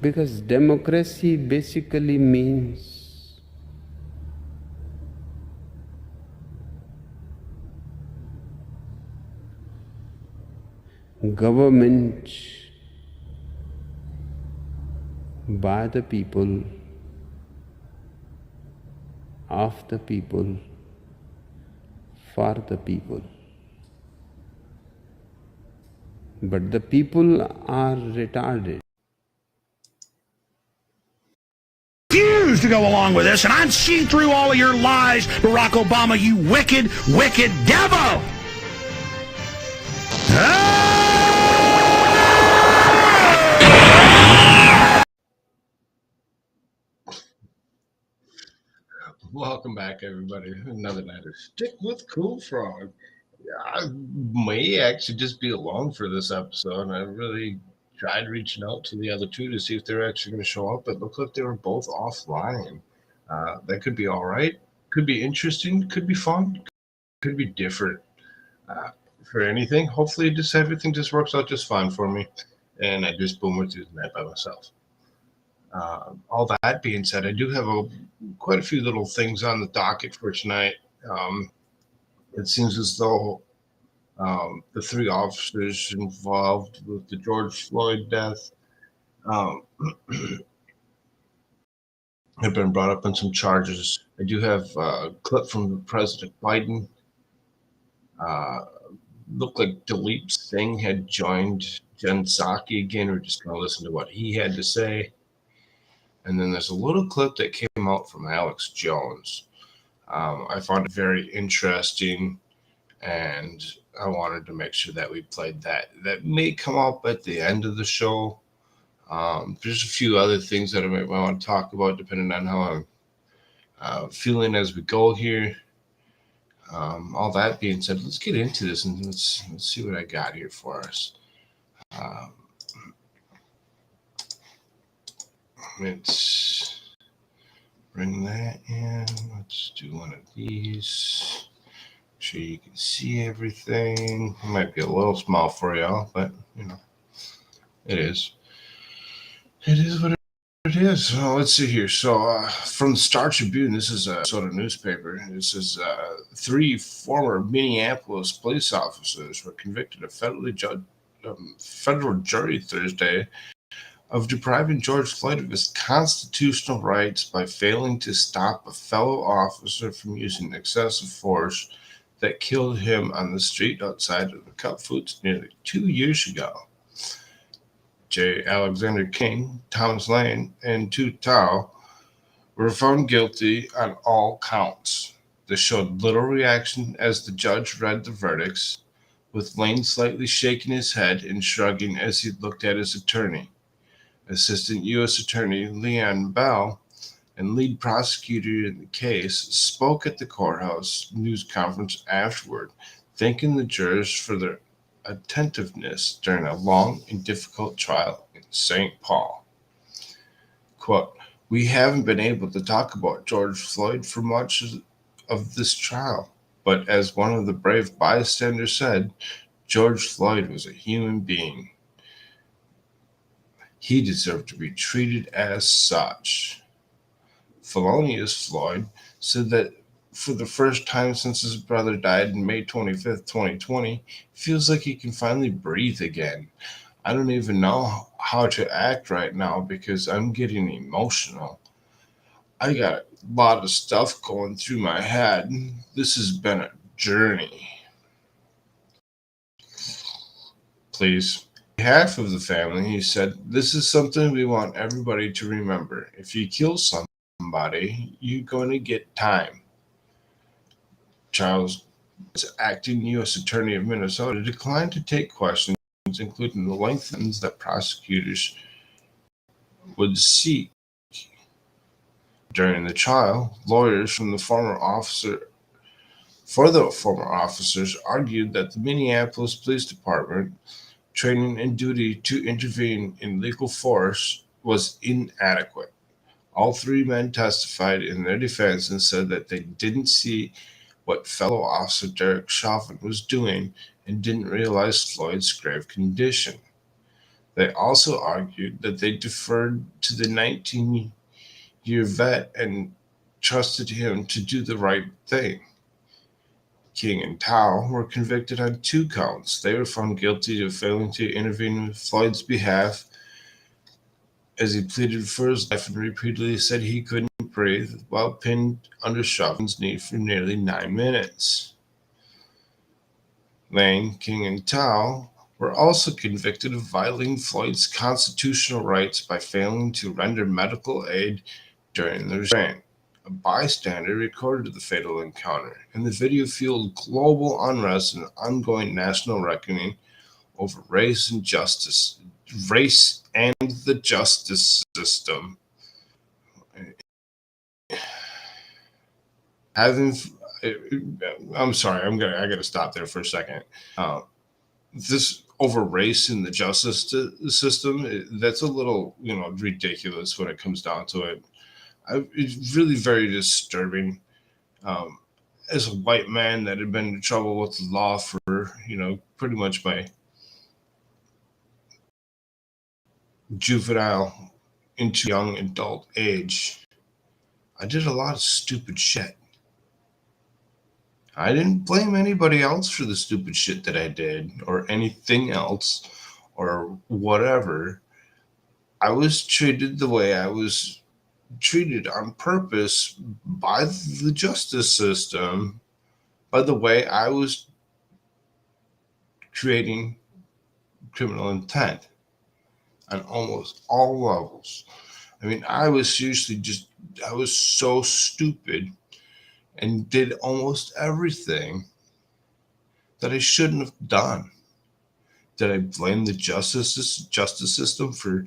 Because democracy basically means government by the people, of the people, for the people. But the people are retarded. Refuse to go along with this, and I'd see through all of your lies, Barack Obama, you wicked, wicked devil! Welcome back, everybody. Another night of Stick with Koolfrogg. I may actually just be alone for this episode. I really tried reaching out to the other two to see if they're actually going to show up. It looked like they were both offline. That could be all right. Could be interesting. Could be fun. Could be different. For anything, hopefully, just everything just works out just fine for me, and I just boomer through the night by myself. All that being said, I do have quite a few little things on the docket for tonight. It seems as though the three officers involved with the George Floyd death have been brought up on some charges. I do have a clip from President Biden. Looked like Daleep Singh had joined Jen Psaki again. We're just going to listen to what he had to say. And then there's a little clip that came out from Alex Jones. I found it very interesting, and I wanted to make sure that we played that. That may come up at the end of the show. There's a few other things that I might want to talk about depending on how I'm feeling as we go here. All that being said, let's get into this and let's see what I got here for us. Let's bring that in. Let's do one of these. Make sure you can see everything. It might be a little small for y'all, but you know, it is. It is what it is. So let's see here. So from the Star Tribune, this is a sort of newspaper. This is 3 former Minneapolis police officers were convicted of federal jury Thursday of depriving George Floyd of his constitutional rights by failing to stop a fellow officer from using excessive force that killed him on the street outside of the Cup Foods nearly 2 years ago. J. Alexander King, Thomas Lane, and Tu Tao were found guilty on all counts. They showed little reaction as the judge read the verdicts, with Lane slightly shaking his head and shrugging as he looked at his attorney. Assistant U.S. Attorney Leon Bell and lead prosecutor in the case spoke at the courthouse news conference afterward, thanking the jurors for their attentiveness during a long and difficult trial in St. Paul. Quote, "We haven't been able to talk about George Floyd for much of this trial, but as one of the brave bystanders said, George Floyd was a human being. He deserved to be treated as such." Felonious Floyd said that for the first time since his brother died on May 25th, 2020, feels like he can finally breathe again. I don't even know how to act right now because I'm getting emotional. I got a lot of stuff going through my head. This has been a journey. Please. On behalf of the family, he said, "This is something we want everybody to remember. If you kill somebody, you're going to get time." Charles, acting U.S. Attorney of Minnesota, declined to take questions, including the length of sentence that prosecutors would seek. During the trial, lawyers for the former officers argued that the Minneapolis Police Department training and duty to intervene in lethal force was inadequate. All 3 men testified in their defense and said that they didn't see what fellow officer Derek Chauvin was doing and didn't realize Floyd's grave condition. They also argued that they deferred to the 19-year vet and trusted him to do the right thing. King and Tao were convicted on 2 counts. They were found guilty of failing to intervene in Floyd's behalf as he pleaded for his life and repeatedly said he couldn't breathe while pinned under Chauvin's knee for nearly 9 minutes. Lang, King, and Tao were also convicted of violating Floyd's constitutional rights by failing to render medical aid during the restraint. A bystander recorded the fatal encounter, and the video fueled global unrest and ongoing national reckoning over race and the justice system. I'm sorry, I got to stop there for a second. This over race in the justice system, that's a little, ridiculous when it comes down to it. It's really very disturbing. As a white man that had been in trouble with the law for, pretty much my juvenile into young adult age, I did a lot of stupid shit. I didn't blame anybody else for the stupid shit that I did or anything else or whatever. I was treated the way I was treated on purpose by the justice system, by the way I was creating criminal intent on almost all levels. I mean, I was so stupid and did almost everything that I shouldn't have done. Did I blame the justice system for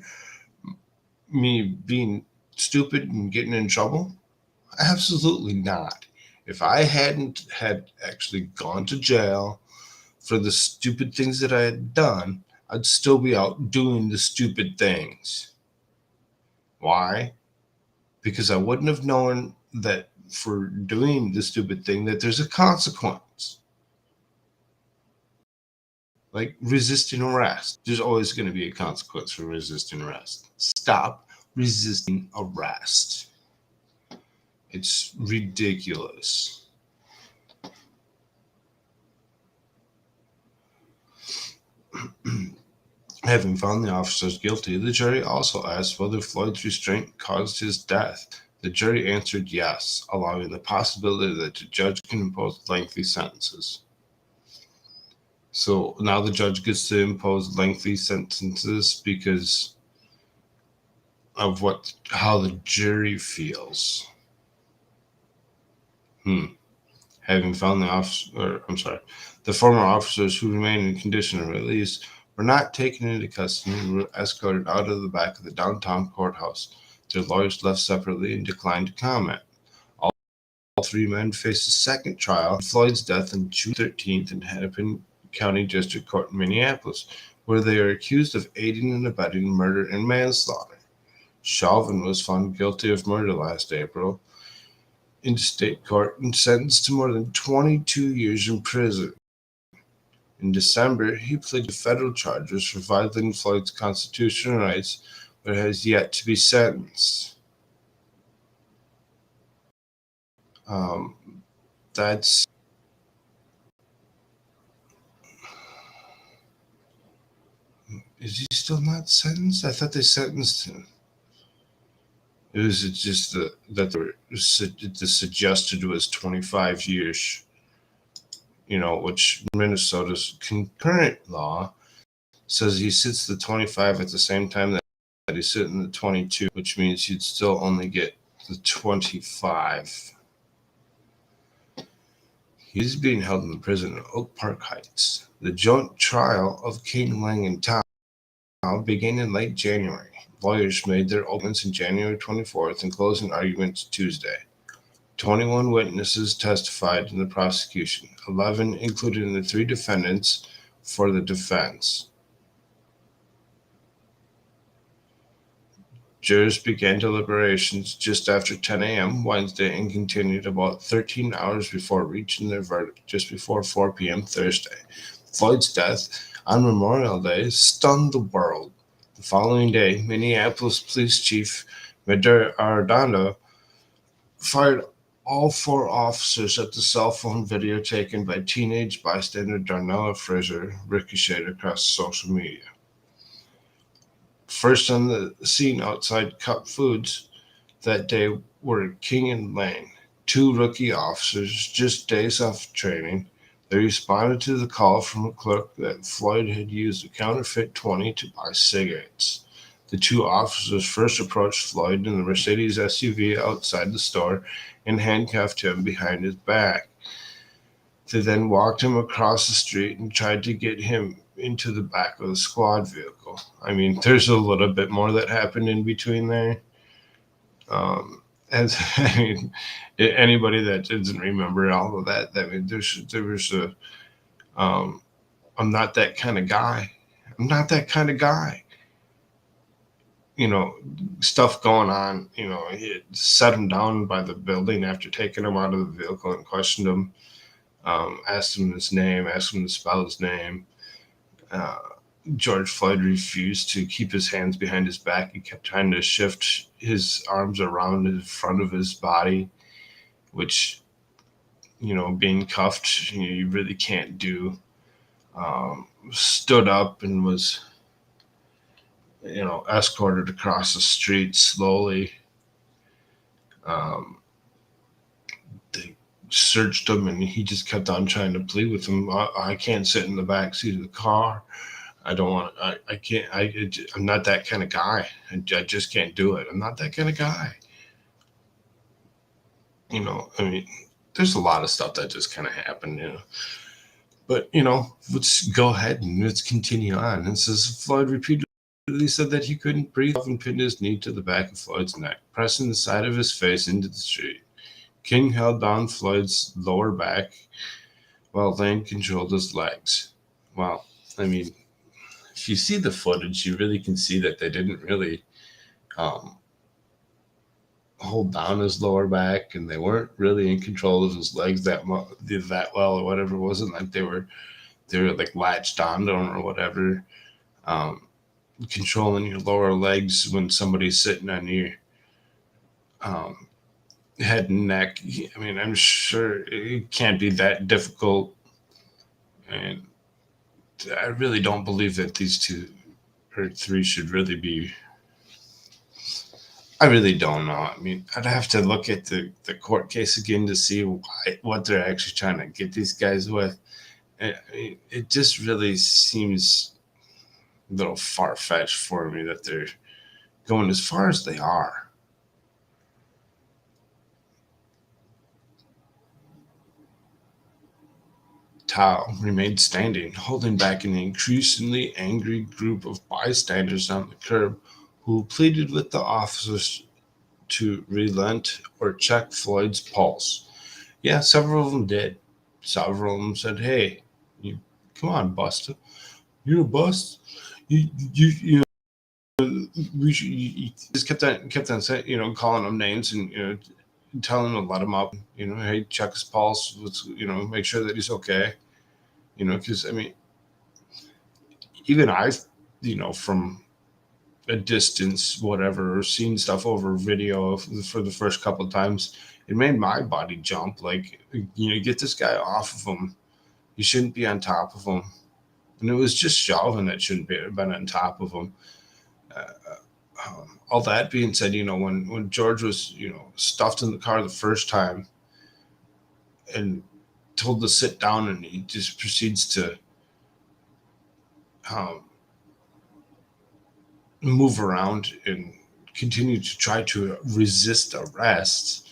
me being stupid and getting in trouble? Absolutely not. If I hadn't had actually gone to jail for the stupid things that I had done, I'd still be out doing the stupid things. Why? Because I wouldn't have known that for doing the stupid thing that there's a consequence. Like resisting arrest. There's always going to be a consequence for resisting arrest. Stop resisting arrest. It's ridiculous. Having found the officers guilty, the jury also asked whether Floyd's restraint caused his death. The jury answered yes, allowing the possibility that the judge can impose lengthy sentences. So now the judge gets to impose lengthy sentences because of how the jury feels. Having found the former officers who remained in condition of release were not taken into custody and were escorted out of the back of the downtown courthouse. Their lawyers left separately and declined to comment. All 3 men faced a second trial for Floyd's death on June 13th in Hennepin County District Court in Minneapolis, where they are accused of aiding and abetting murder and manslaughter. Chauvin was found guilty of murder last April in state court and sentenced to more than 22 years in prison. In December, he pleaded to federal charges for violating Floyd's constitutional rights, but has yet to be sentenced. Is he still not sentenced? I thought they sentenced him. It was just that the suggested was 25 years, which Minnesota's concurrent law says he sits the 25 at the same time that he's sitting the 22, which means he'd still only get the 25. He's being held in the prison in Oak Park Heights. The joint trial of King, Lang, and Tao began in late January. Lawyers made their openings on January 24th and closing arguments Tuesday. 21 witnesses testified in the prosecution, 11 including the 3 defendants for the defense. Jurors began deliberations just after 10 a.m. Wednesday and continued about 13 hours before reaching their verdict just before 4 p.m. Thursday. Floyd's death on Memorial Day stunned the world. The following day, Minneapolis Police Chief Medar Arredondo fired all 4 officers at the cell phone video taken by teenage bystander Darnella Fraser ricocheted across social media. First on the scene outside Cup Foods that day were King and Lane, 2 rookie officers just days off training. They responded to the call from a clerk that Floyd had used a counterfeit 20 to buy cigarettes. The 2 officers first approached Floyd in the Mercedes SUV outside the store and handcuffed him behind his back. They then walked him across the street and tried to get him into the back of the squad vehicle. I mean, there's a little bit more that happened in between there. Anybody that doesn't remember all of that, I mean, there was a, I'm not that kind of guy. I'm not that kind of guy. Stuff going on. He set him down by the building after taking him out of the vehicle and questioned him, asked him his name, asked him to spell his name. George Floyd refused to keep his hands behind his back. He kept trying to shift his arms around the front of his body, which, being cuffed, you really can't do. Stood up and was, escorted across the street slowly. They searched him and he just kept on trying to plead with them. I can't sit in the back seat of the car. I don't want. I can't. I'm not that kind of guy. I just can't do it. I'm not that kind of guy. There's a lot of stuff that just kind of happened. But let's go ahead and let's continue on. It says Floyd repeatedly said that he couldn't breathe and pinned his knee to the back of Floyd's neck, pressing the side of his face into the street. King held down Floyd's lower back while Lane controlled his legs. Well, if you see the footage, you really can see that they didn't really hold down his lower back, and they weren't really in control of his legs that well, or whatever. It wasn't like they were like latched on to him or whatever. Controlling your lower legs when somebody's sitting on your head and neck. I'm sure it can't be that difficult, and I really don't believe that these 2 or 3 should really be. I really don't know. I'd have to look at the court case again to see what they're actually trying to get these guys with. It just really seems a little far-fetched for me that they're going as far as they are. Tao remained standing, holding back an increasingly angry group of bystanders on the curb who pleaded with the officers to relent or check Floyd's pulse. Yeah, several of them did. Several of them said, "Hey, come on, Buster. You're a bust. You we should." You just kept on saying, calling them names and telling them to let him up. Hey, check his pulse. Let's make sure that he's okay. Because even I've from a distance, whatever, or seen stuff over video for the first couple of times, it made my body jump. Like, get this guy off of him. You shouldn't be on top of him. And it was just Chauvin that shouldn't have been on top of him. All that being said, when George was, stuffed in the car the first time and told to sit down, and he just proceeds to move around and continue to try to resist arrest.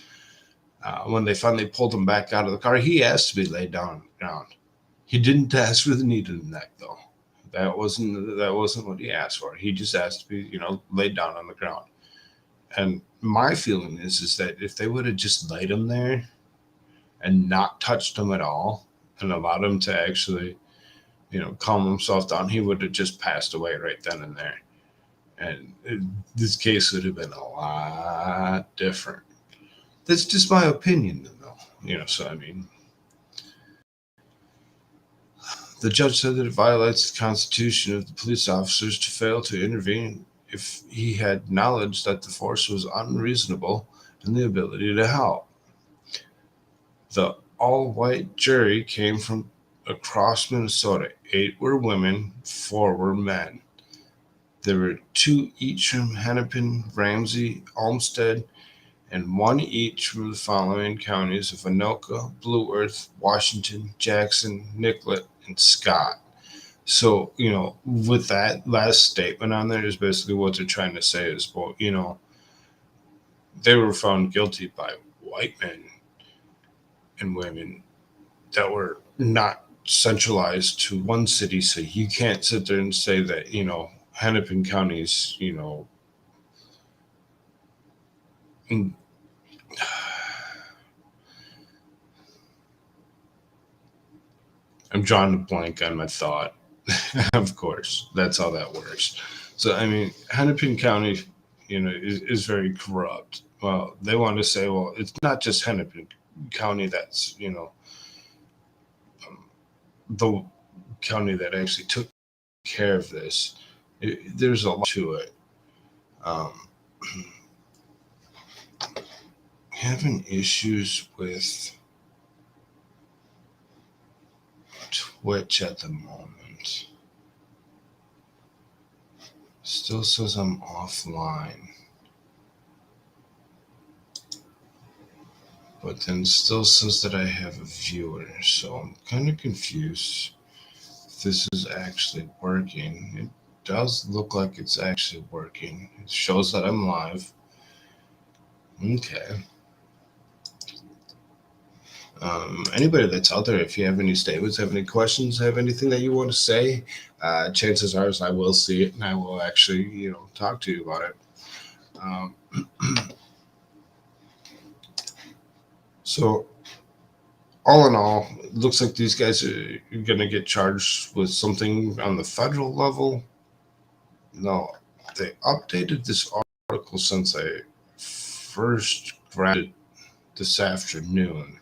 When they finally pulled him back out of the car, he asked to be laid down on the ground. He didn't ask for the knee to the neck, though. That wasn't what he asked for. He just asked to be, laid down on the ground. And my feeling is that if they would have just laid him there and not touched him at all and allowed him to actually, calm himself down, he would have just passed away right then and there. And this case would have been a lot different. That's just my opinion, though. So The judge said that it violates the Constitution of the police officers to fail to intervene if he had knowledge that the force was unreasonable and the ability to help. The all-white jury came from across Minnesota. 8 were women, 4 were men. There were 2 each from Hennepin, Ramsey, Olmsted, and 1 each from the following counties of Anoka, Blue Earth, Washington, Jackson, Nicollet, and Scott. So, with that last statement on there is basically what they're trying to say is, well, they were found guilty by white men and women that were not centralized to one city. So you can't sit there and say that, Hennepin County's, in, I'm drawing a blank on my thought. Of course, that's how that works. So, I mean, Hennepin County, is very corrupt. Well, they want to say, well, it's not just Hennepin County that's, the county that actually took care of this. There's a lot to it. Having issues with Twitch at the moment. Still says I'm offline. But then still says that I have a viewer. So I'm kind of confused if this is actually working. It does look like it's actually working. It shows that I'm live. Okay. Anybody that's out there, if you have any statements, have any questions, have anything that you want to say, chances are I will see it and I will actually, talk to you about it. So, all in all, it looks like these guys are going to get charged with something on the federal level. No, they updated this article since I first read it this afternoon.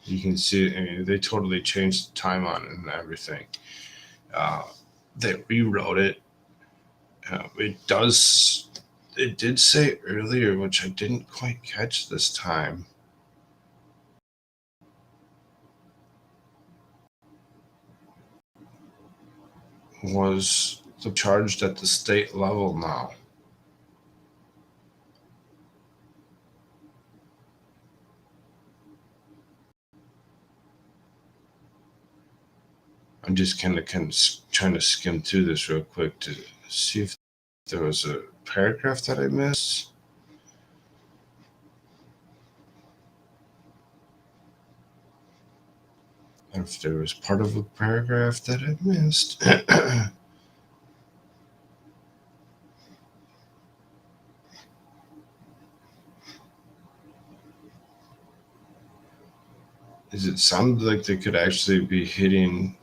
You can see, they totally changed the time on it and everything. They rewrote it. It did say earlier, which I didn't quite catch this time. Was charged at the state level now. I'm just kind of trying to skim through this real quick to see if there was a paragraph that I missed. If there was part of a paragraph that I missed. It sounded like they could actually be hitting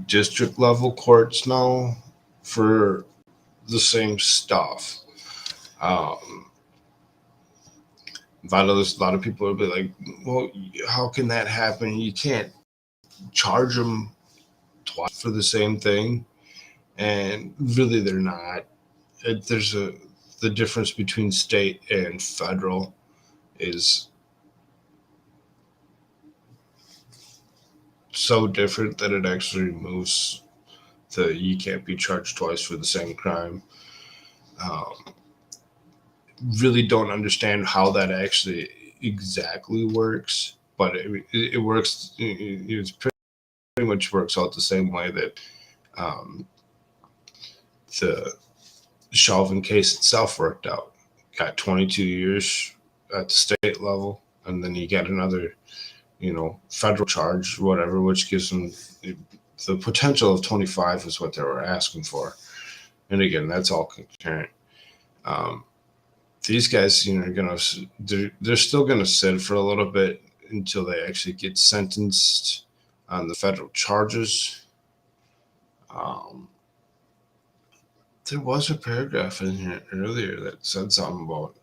district level courts now for the same stuff. A lot of people will be like, well, how can that happen? You can't charge them twice for the same thing. And really they're not. The difference between state and federal is so different that it actually removes you can't be charged twice for the same crime. Really don't understand how that actually exactly works, but it works. It's pretty much works out the same way that the Chauvin case itself worked out. Got 22 years at the state level, and then you get another, federal charge, whatever, which gives them the potential of 25 is what they were asking for. And again, that's all concurrent. These guys, they're still gonna sit for a little bit until they actually get sentenced on the federal charges. There was a paragraph in here earlier that said something about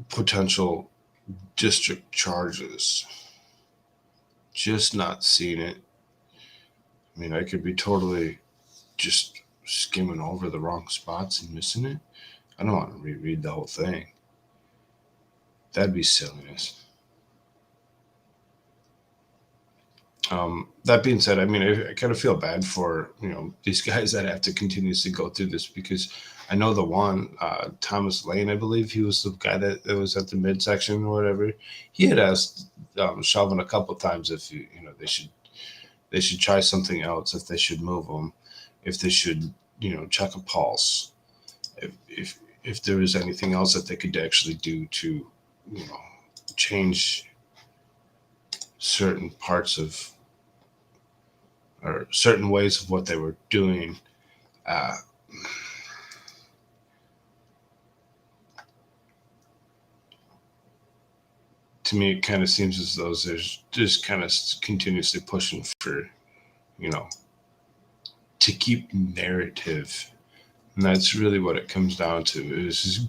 potential district charges. just not seeing it. I mean, I could be totally just skimming over the wrong spots and missing it. I don't want to reread the whole thing. That'd be silliness. That being said, I mean, I kind of feel bad for, these guys that have to continuously go through this, because I know the one, Thomas Lane, I believe he was the guy that was at the midsection or whatever. He had asked Chauvin a couple times if they should try something else, if they should move them, if they should check a pulse, if there was anything else that they could actually do to change certain parts of, or certain ways of what they were doing. To me, it kind of seems as though there's just kind of continuously pushing for, to keep narrative. And that's really what it comes down to, is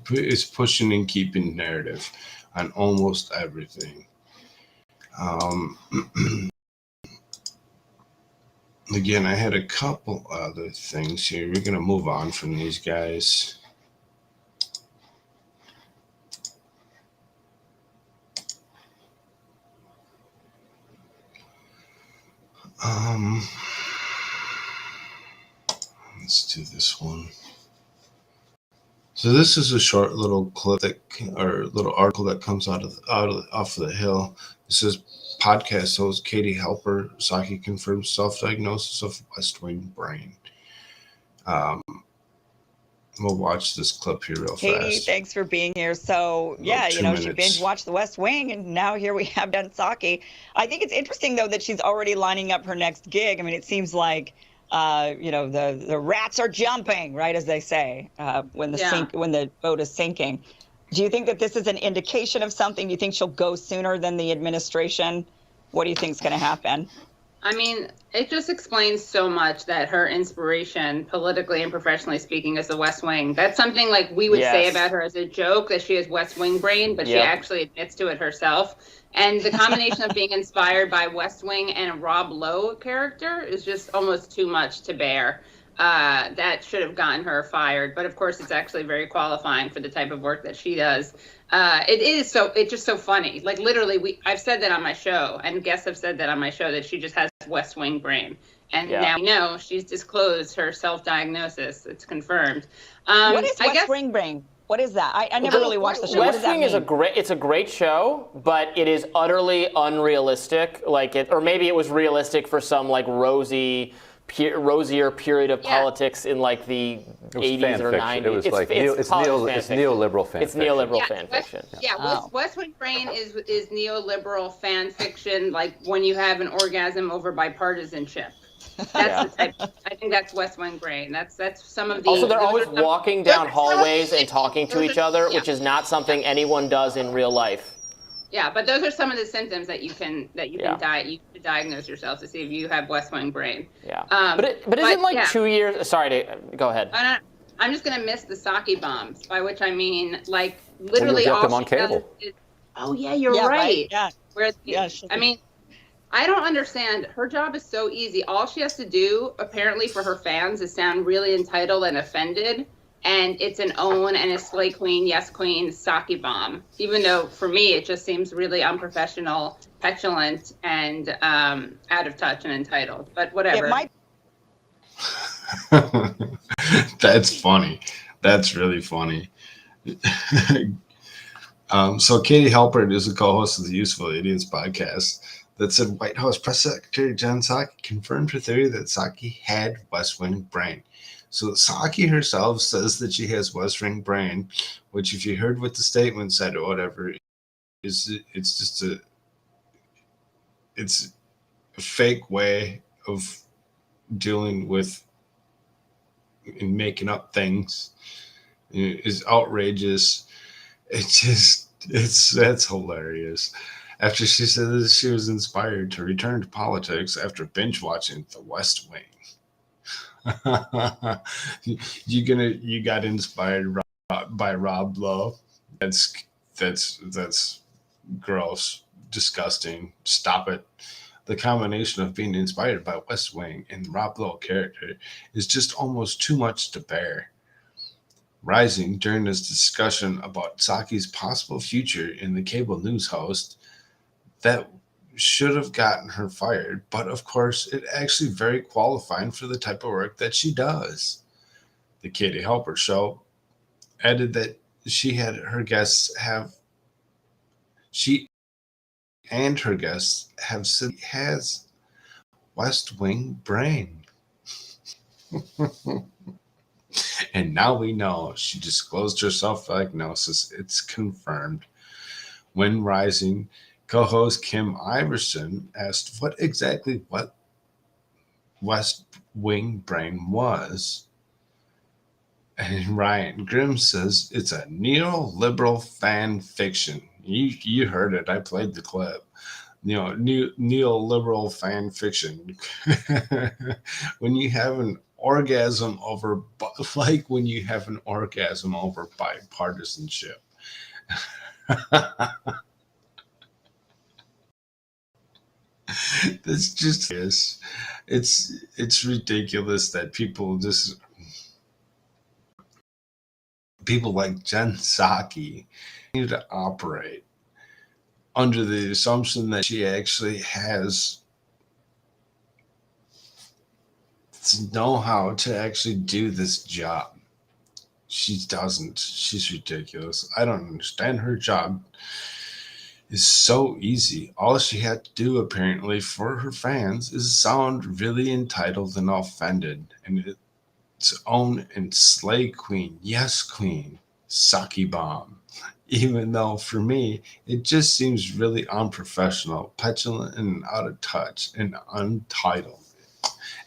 pushing and keeping narrative on almost everything. Again, I had a couple other things here. We're going to move on from these guys. Let's do this one. So this is a short little clip little article that comes off of the Hill. It says, podcast host Katie Halper Psaki confirms self-diagnosis of West Wing brain. We'll watch this clip here real fast. Katie, thanks for being here. So, yeah, she binge watched The West Wing, and now here we have done Psaki. I think it's interesting, though, that she's already lining up her next gig. I mean, it seems like, the rats are jumping, right, as they say, when the boat is sinking. Do you think that this is an indication of something? Do you think she'll go sooner than the administration? What do you think is going to happen? I mean, it just explains so much that her inspiration, politically and professionally speaking, is the West Wing. That's something like we would say about her as a joke, that she has West Wing brain, but she actually admits to it herself. And the combination of being inspired by West Wing and a Rob Lowe character is just almost too much to bear. That should have gotten her fired. But of course, it's actually very qualifying for the type of work that she does. It's just so funny. Like literally, I've said that on my show, and guests have said that on my show, that she just has West Wing brain. And now we know she's disclosed her self-diagnosis. It's confirmed. What is West Wing brain? What is that? I never really watched the show. West Wing is a great show, but it is utterly unrealistic. Or maybe it was realistic for some rosier period of politics in the 80s or 90s. It was it's neoliberal fan fiction. It's neoliberal fan fiction. West Wing brain is neoliberal fan fiction, like when you have an orgasm over bipartisanship. That's the type. I think that's West Wing brain. That's some of the. Also, they're always walking down hallways and talking to each other, which is not something anyone does in real life. Yeah, but those are some of the symptoms that you can diagnose yourself to see if you have West Wing brain. Yeah. But isn't 2 years? Sorry, go ahead. I'm just gonna miss the Psaki bombs, by which I mean literally all them on cable. Oh yeah, you're right. Yeah. Whereas, I mean, I don't understand. Her job is so easy. All she has to do, apparently, for her fans is sound really entitled and offended. And it's an own and a slay queen, yes queen, Psaki bomb. Even though, for me, it just seems really unprofessional, petulant, and out of touch and entitled. But whatever. That's funny. That's really funny. So Katie Halpern is the co-host of the Useful Idiots podcast that said White House Press Secretary Jen Psaki confirmed her theory that Psaki had West Wing brain. So Psaki herself says that she has West Wing brain, which, if you heard what the statement said or whatever, it's a fake way of dealing with and making up things. Is outrageous. That's hilarious. After she said that she was inspired to return to politics after binge watching The West Wing. You got inspired by Rob Lowe. That's gross, disgusting. Stop it. the combination of being inspired by West Wing and Rob Lowe character is just almost too much to bear. Rising during this discussion about Saki's possible future in the cable news host, that should have gotten her fired, but of course, it actually very qualifying for the type of work that she does. The Katie Halper show added that she and her guests have said he has West Wing brain. And now we know she disclosed her self-diagnosis. It's confirmed. When Rising co-host Kim Iverson asked what West Wing brain was, and Ryan Grimm says it's a neoliberal fan fiction. You heard it. I played the clip. Neoliberal fan fiction. When you have an orgasm over bipartisanship. This just is. It's ridiculous that people like Jen Psaki continue to operate under the assumption that she actually has know-how to actually do this job. She doesn't. She's ridiculous. I don't understand. Her job is so easy. All she had to do, apparently, for her fans is sound really entitled and offended, and its own and slay queen, yes queen, Saki bomb. Even though for me, it just seems really unprofessional, petulant, and out of touch, and untitled,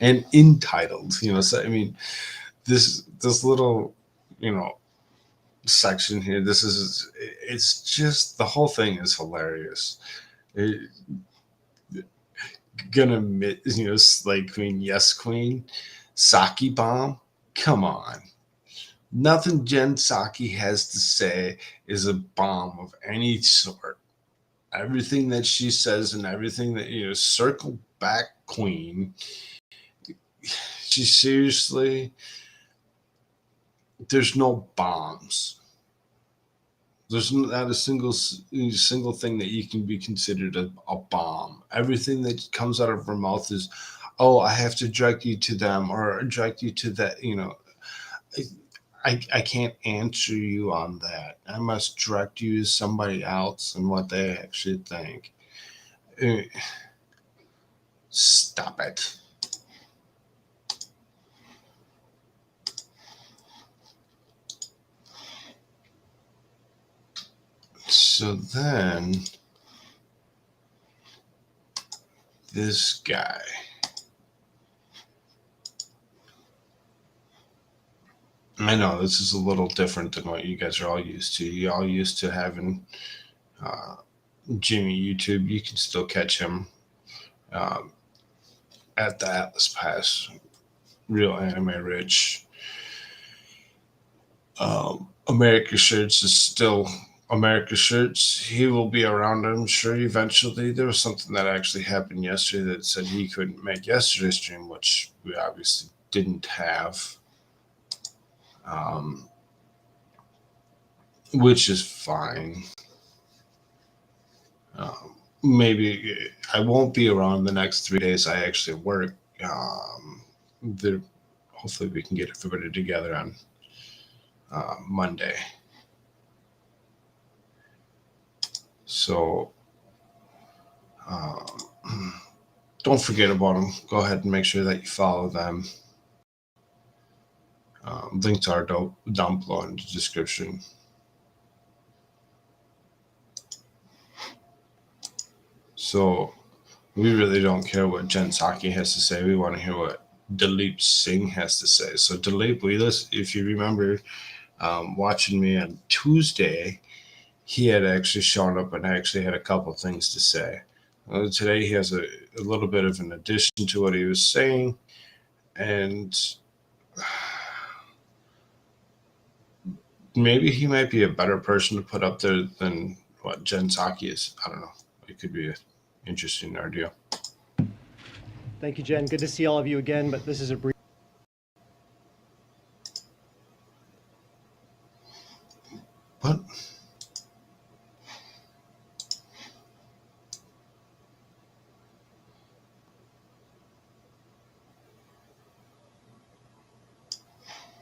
and entitled. So I mean, this little, section here. It's just, the whole thing is hilarious. Gonna admit, slay queen, yes queen, Saki bomb. Come on. Nothing Jen Psaki has to say is a bomb of any sort. Everything that she says and everything that, circle back queen, she seriously, there's no bombs. There's not a single thing that you can be considered a bomb. Everything that comes out of her mouth is, oh, I have to direct you to them or direct you to that, I can't answer you on that. I must direct you to somebody else and what they actually think. Stop it. So then, this guy. I know this is a little different than what you guys are all used to. You're all used to having Jimmy YouTube. You can still catch him at the Atlas Pass. Real Anime Rich. America Shirts is still America Shirts. He will be around, I'm sure, eventually. There was something that actually happened yesterday that said he couldn't make yesterday's stream, which we obviously didn't have. Which is fine. Maybe I won't be around the next 3 days. I actually work. Hopefully we can get everybody together on Monday. So don't forget about them. Go ahead and make sure that you follow them. Links are down below in the description. So we really don't care what Jen Psaki has to say. We want to hear what Daleep Singh has to say. So Daleep, if you remember watching me on Tuesday, he had actually shown up and actually had a couple things to say. Today he has a little bit of an addition to what he was saying, and maybe he might be a better person to put up there than what Jen Psaki is. I don't know. It could be an interesting idea. Thank you, Jen. Good to see all of you again, but this is a brief. What?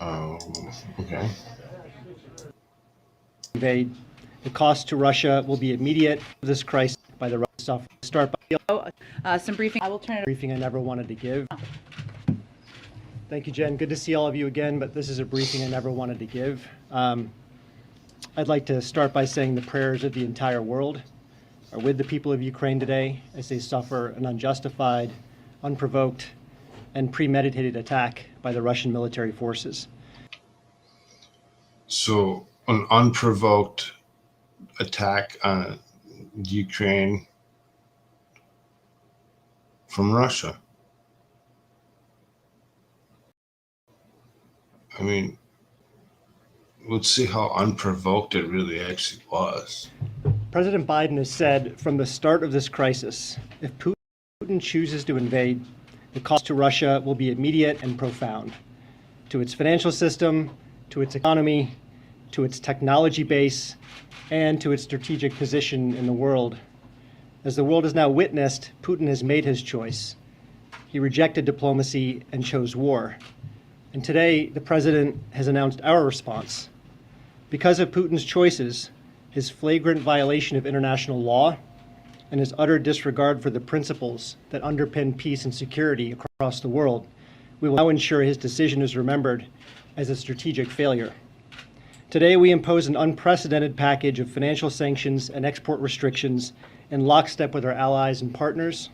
Oh, okay. Invade. The cost to Russia will be immediate. This crisis by the Russian stuff. Start by some briefing. I will turn it. Briefing I never wanted to give. Thank you, Jen. Good to see all of you again, but this is a briefing I never wanted to give. I'd like to start by saying the prayers of the entire world are with the people of Ukraine today as they suffer an unjustified, unprovoked, and premeditated attack by the Russian military forces. So, an unprovoked attack on Ukraine from Russia. I mean, let's see how unprovoked it really actually was. President Biden has said from the start of this crisis, if Putin chooses to invade, the cost to Russia will be immediate and profound. To its financial system, to its economy, to its technology base, and to its strategic position in the world. As the world has now witnessed, Putin has made his choice. He rejected diplomacy and chose war. And today, the president has announced our response. Because of Putin's choices, his flagrant violation of international law, and his utter disregard for the principles that underpin peace and security across the world, we will now ensure his decision is remembered as a strategic failure. Today, we impose an unprecedented package of financial sanctions and export restrictions in lockstep with our allies and partners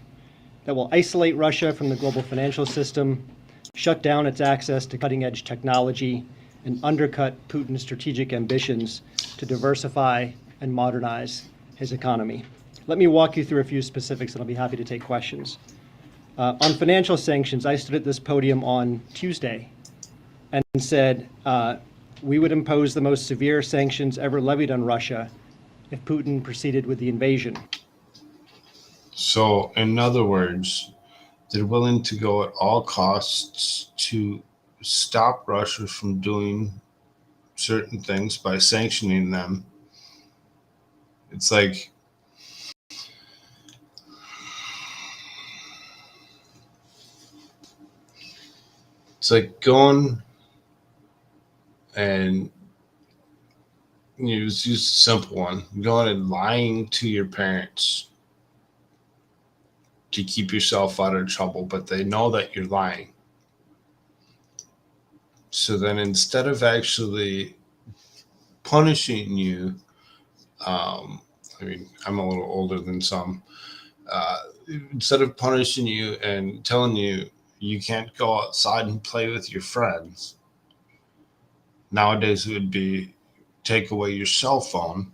that will isolate Russia from the global financial system, shut down its access to cutting-edge technology, and undercut Putin's strategic ambitions to diversify and modernize his economy. Let me walk you through a few specifics, and I'll be happy to take questions. On financial sanctions, I stood at this podium on Tuesday and said we would impose the most severe sanctions ever levied on Russia if Putin proceeded with the invasion. So, in other words, they're willing to go at all costs to stop Russia from doing certain things by sanctioning them. It's like going and use a simple one, going and lying to your parents to keep yourself out of trouble, but they know that you're lying. So then instead of actually punishing you, I mean, I'm a little older than some, instead of punishing you and telling you you can't go outside and play with your friends, nowadays it would be take away your cell phone,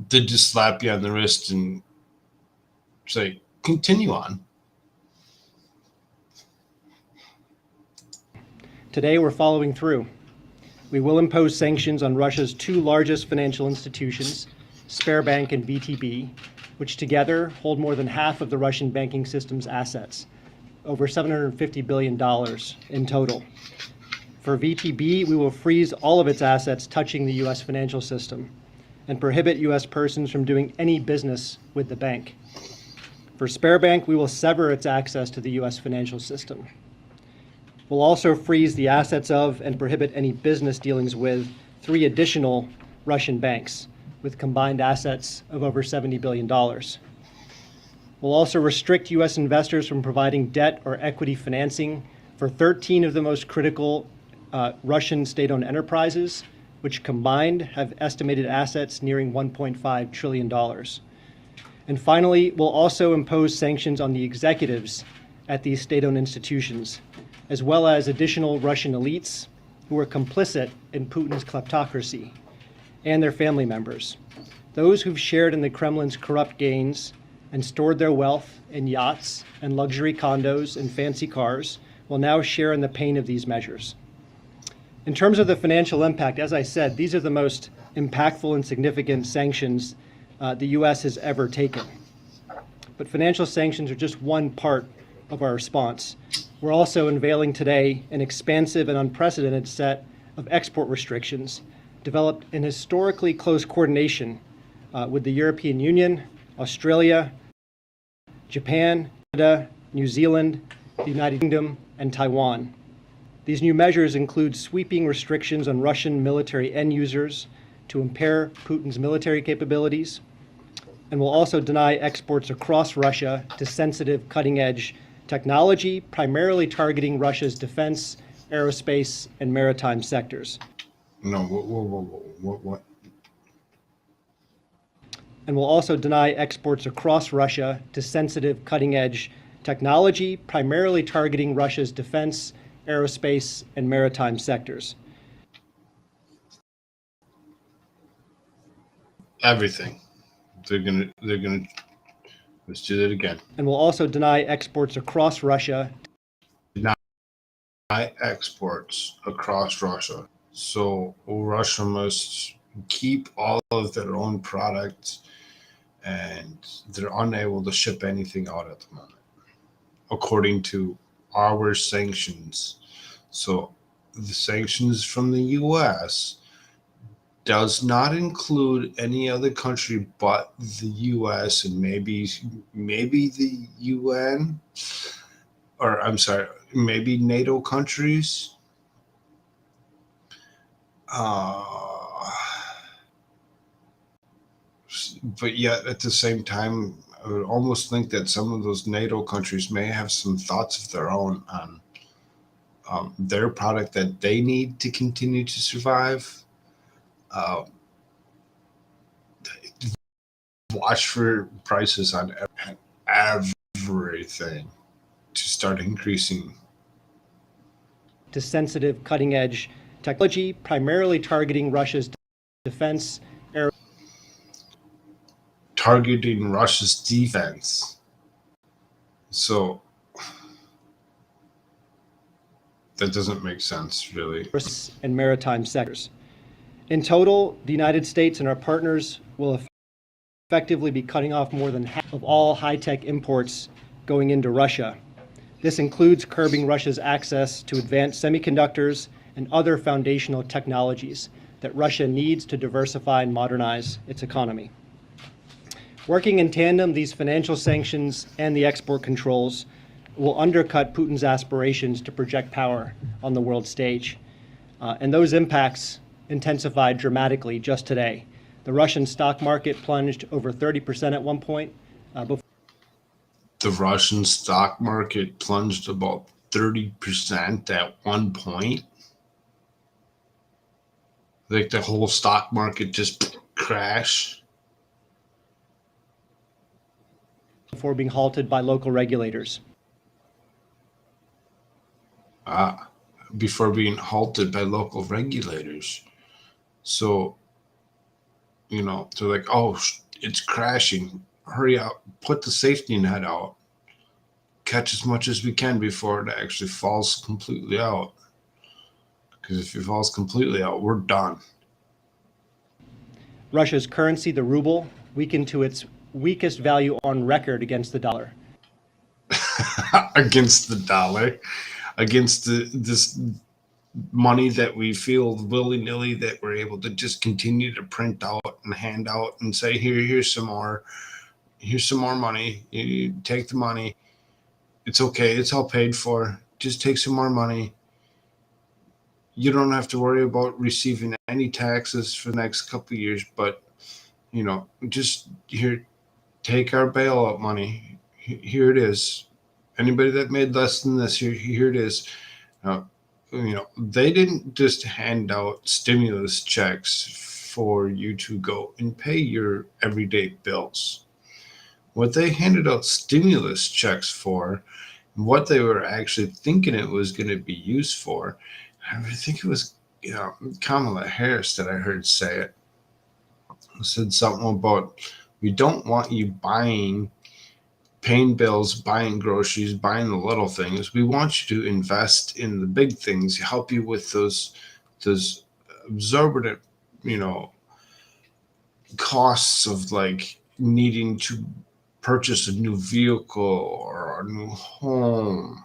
they just slap you on the wrist and say, continue on. Today, we're following through. We will impose sanctions on Russia's two largest financial institutions, Sberbank and VTB, which together hold more than half of the Russian banking system's assets, over $750 billion in total. For VTB, we will freeze all of its assets touching the U.S. financial system and prohibit U.S. persons from doing any business with the bank. For Sberbank, we will sever its access to the U.S. financial system. We'll also freeze the assets of and prohibit any business dealings with 3 additional Russian banks with combined assets of over $70 billion. We'll also restrict U.S. investors from providing debt or equity financing for 13 of the most critical Russian state-owned enterprises, which combined have estimated assets nearing $1.5 trillion. And finally, we'll also impose sanctions on the executives at these state-owned institutions, as well as additional Russian elites who are complicit in Putin's kleptocracy, and their family members. Those who've shared in the Kremlin's corrupt gains and stored their wealth in yachts and luxury condos and fancy cars will now share in the pain of these measures. In terms of the financial impact, as I said, these are the most impactful and significant sanctions the U.S. has ever taken. But financial sanctions are just one part of our response. We're also unveiling today an expansive and unprecedented set of export restrictions developed in historically close coordination with the European Union, Australia, Japan, Canada, New Zealand, the United Kingdom, and Taiwan. These new measures include sweeping restrictions on Russian military end users to impair Putin's military capabilities, and will also deny exports across Russia to sensitive cutting-edge technology, primarily targeting Russia's defense, aerospace, and maritime sectors. No, what? And will also deny exports across Russia to sensitive cutting-edge technology, primarily targeting Russia's defense, aerospace, and maritime sectors. Everything. They're gonna, let's do that again. And will also deny exports across Russia. Deny exports across Russia. So Russia must keep all of their own products, and they're unable to ship anything out at the moment, according to our sanctions. So the sanctions from the U.S. does not include any other country but the U.S. and maybe the UN, or I'm sorry, maybe NATO countries. But yet at the same time, I would almost think that some of those NATO countries may have some thoughts of their own on their product that they need to continue to survive. Watch for prices on everything to start increasing. To sensitive cutting-edge technology, primarily targeting Russia's defense, targeting Russia's defense. So that doesn't make sense, really. And maritime sectors. In total, the United States and our partners will effectively be cutting off more than half of all high-tech imports going into Russia. This includes curbing Russia's access to advanced semiconductors and other foundational technologies that Russia needs to diversify and modernize its economy. Working in tandem, these financial sanctions and the export controls will undercut Putin's aspirations to project power on the world stage. And those impacts intensified dramatically just today. The Russian stock market plunged over 30% at one point. The Russian stock market plunged about 30% at one point. Like the whole stock market just crashed. Before being halted by local regulators. Before being halted by local regulators. So, they're like, oh, it's crashing. Hurry up, put the safety net out. Catch as much as we can before it actually falls completely out. Because if it falls completely out, we're done. Russia's currency, the ruble, weakened to its weakest value on record against the dollar. Against the dollar, against this money that we feel willy-nilly that we're able to just continue to print out and hand out and say, here's some more money. You take the money. It's okay. It's all paid for. Just take some more money. You don't have to worry about receiving any taxes for the next couple of years, but just here, take our bailout money. Here it is. Anybody that made less than this, here it is. They didn't just hand out stimulus checks for you to go and pay your everyday bills. What they handed out stimulus checks for, what they were actually thinking it was going to be used for, I think it was Kamala Harris that I heard say it. Said something about, we don't want you paying bills, buying groceries, buying the little things. We want you to invest in the big things, help you with those absorbent, costs of like needing to purchase a new vehicle or a new home.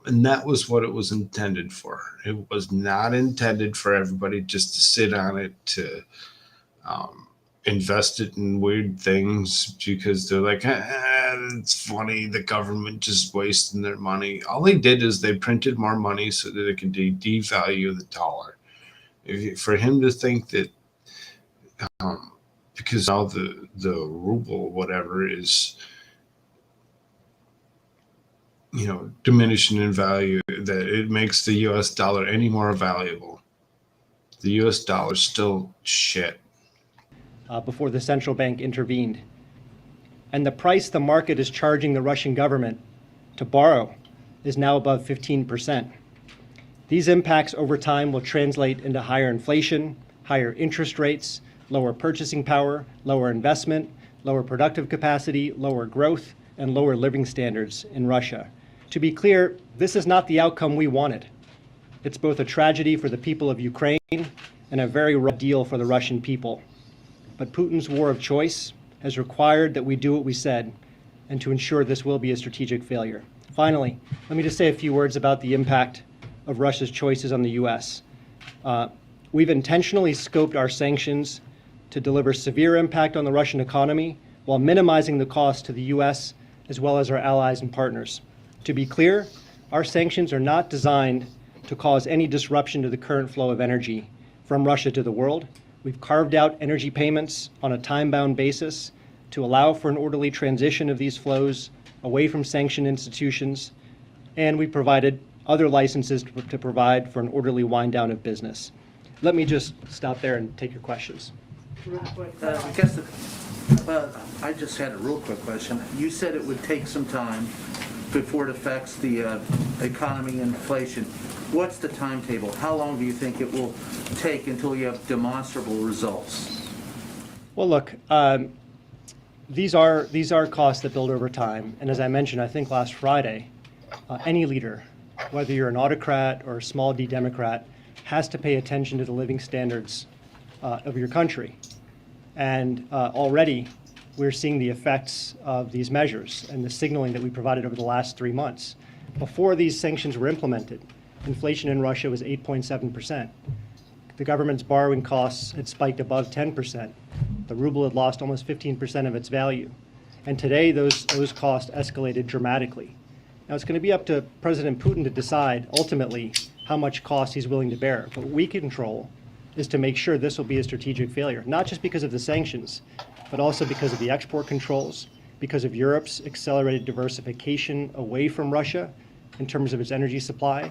And that was what it was intended for. It was not intended for everybody just to sit on it, to invest it in weird things because they're like, it's funny, the government just wasting their money. All they did is they printed more money so that it could devalue the dollar. For him to think that because now the ruble, whatever, is diminishing in value, that it makes the U.S. dollar any more valuable. The U.S. dollar's still shit. Before the central bank intervened. And the price the market is charging the Russian government to borrow is now above 15%. These impacts over time will translate into higher inflation, higher interest rates, lower purchasing power, lower investment, lower productive capacity, lower growth, and lower living standards in Russia. To be clear, this is not the outcome we wanted. It's both a tragedy for the people of Ukraine and a very rough deal for the Russian people. But Putin's war of choice has required that we do what we said, and to ensure this will be a strategic failure. Finally, let me just say a few words about the impact of Russia's choices on the U.S. We've intentionally scoped our sanctions to deliver severe impact on the Russian economy while minimizing the cost to the U.S. as well as our allies and partners. To be clear, our sanctions are not designed to cause any disruption to the current flow of energy from Russia to the world. We've carved out energy payments on a time-bound basis to allow for an orderly transition of these flows away from sanctioned institutions, and we provided other licenses to provide for an orderly wind down of business. Let me just stop there and take your questions. I just had a real quick question. You said it would take some time before it affects the economy and inflation. What's the timetable? How long do you think it will take until you have demonstrable results? Well, look, these are costs that build over time. And as I mentioned, I think last Friday, any leader, whether you're an autocrat or a small d Democrat, has to pay attention to the living standards of your country. And already we're seeing the effects of these measures and the signaling that we provided over the last 3 months. Before these sanctions were implemented, inflation in Russia was 8.7%. The government's borrowing costs had spiked above 10%. The ruble had lost almost 15% of its value. And today, those costs escalated dramatically. Now, it's going to be up to President Putin to decide, ultimately, how much cost he's willing to bear. But what we control is to make sure this will be a strategic failure, not just because of the sanctions, but also because of the export controls, because of Europe's accelerated diversification away from Russia in terms of its energy supply,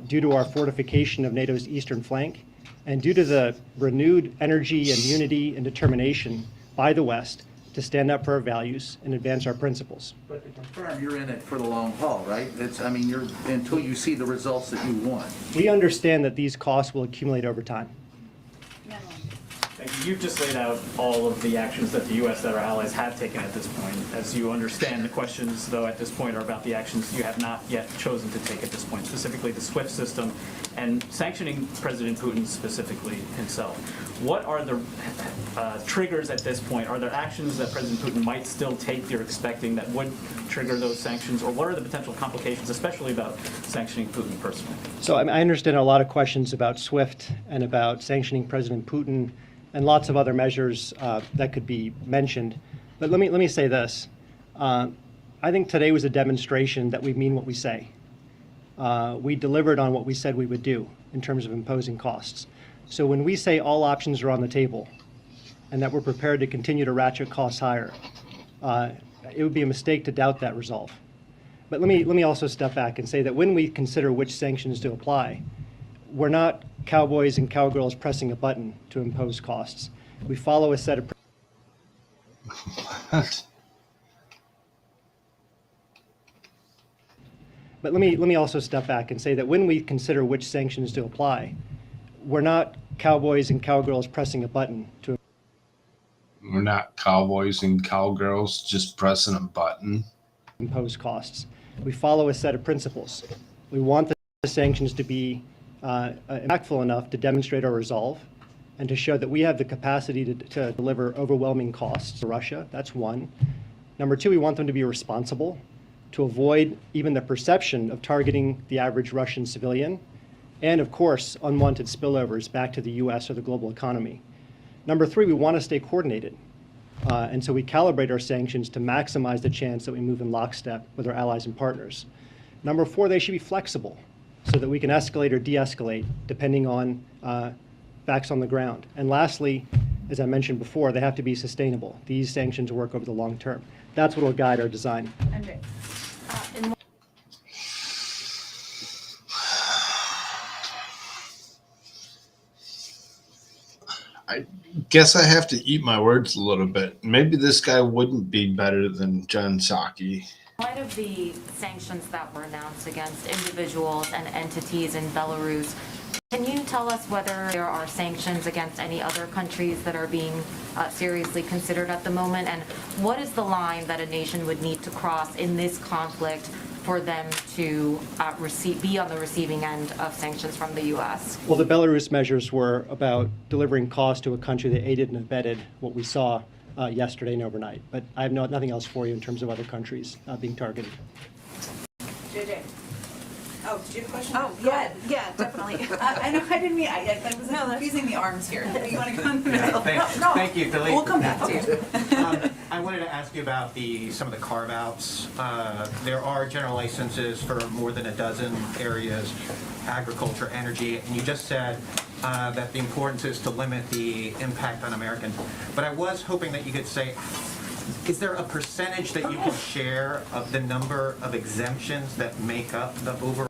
due to our fortification of NATO's eastern flank, and due to the renewed energy and unity and determination by the West to stand up for our values and advance our principles. But to confirm, you're in it for the long haul, right? You're until you see the results that you want. We understand that these costs will accumulate over time. You've just laid out all of the actions that the U.S. that our allies have taken at this point. As you understand, the questions, though, at this point are about the actions you have not yet chosen to take at this point, specifically the SWIFT system and sanctioning President Putin specifically himself. What are the triggers at this point? Are there actions that President Putin might still take you're expecting that would trigger those sanctions? Or what are the potential complications, especially about sanctioning Putin personally? So I understand a lot of questions about SWIFT and about sanctioning President Putin and lots of other measures that could be mentioned. But let me say this. I think today was a demonstration that we mean what we say. We delivered on what we said we would do in terms of imposing costs. So when we say all options are on the table and that we're prepared to continue to ratchet costs higher, it would be a mistake to doubt that resolve. But let me also step back and say that when we consider which sanctions to apply, we're not cowboys and cowgirls pressing a button to impose costs. We follow a set of... But let me also step back and say that when we consider which sanctions to apply, we're not cowboys and cowgirls pressing a button to... We're not cowboys and cowgirls just pressing a button. Impose costs. We follow a set of principles. We want the sanctions to be impactful enough to demonstrate our resolve and to show that we have the capacity to deliver overwhelming costs to Russia. That's one. Number two, we want them to be responsible, to avoid even the perception of targeting the average Russian civilian, and of course, unwanted spillovers back to the US or the global economy. Number three, we want to stay coordinated. And so we calibrate our sanctions to maximize the chance that we move in lockstep with our allies and partners. Number four, they should be flexible so that we can escalate or de-escalate depending on facts on the ground. And lastly, as I mentioned before, they have to be sustainable. These sanctions work over the long term. That's what will guide our design. Andre. I guess I have to eat my words a little bit. Maybe this guy wouldn't be better than Jen Psaki. In light of the sanctions that were announced against individuals and entities in Belarus, can you tell us whether there are sanctions against any other countries that are being seriously considered at the moment? And what is the line that a nation would need to cross in this conflict for them to be on the receiving end of sanctions from the U.S.? Well, the Belarus measures were about delivering cost to a country that aided and abetted what we saw yesterday and overnight. But I have nothing else for you in terms of other countries being targeted. JJ. Oh, do you have a question? Oh, yeah, definitely. I know I didn't mean, I was confusing the arms here. You want to go in the middle? Thank you, Daleep. We'll come back to you. I wanted to ask you about some of the carve-outs. There are general licenses for more than a dozen areas, agriculture, energy, and you just said that the importance is to limit the impact on Americans. But I was hoping that you could say, is there a percentage that you can share of the number of exemptions that make up the overall?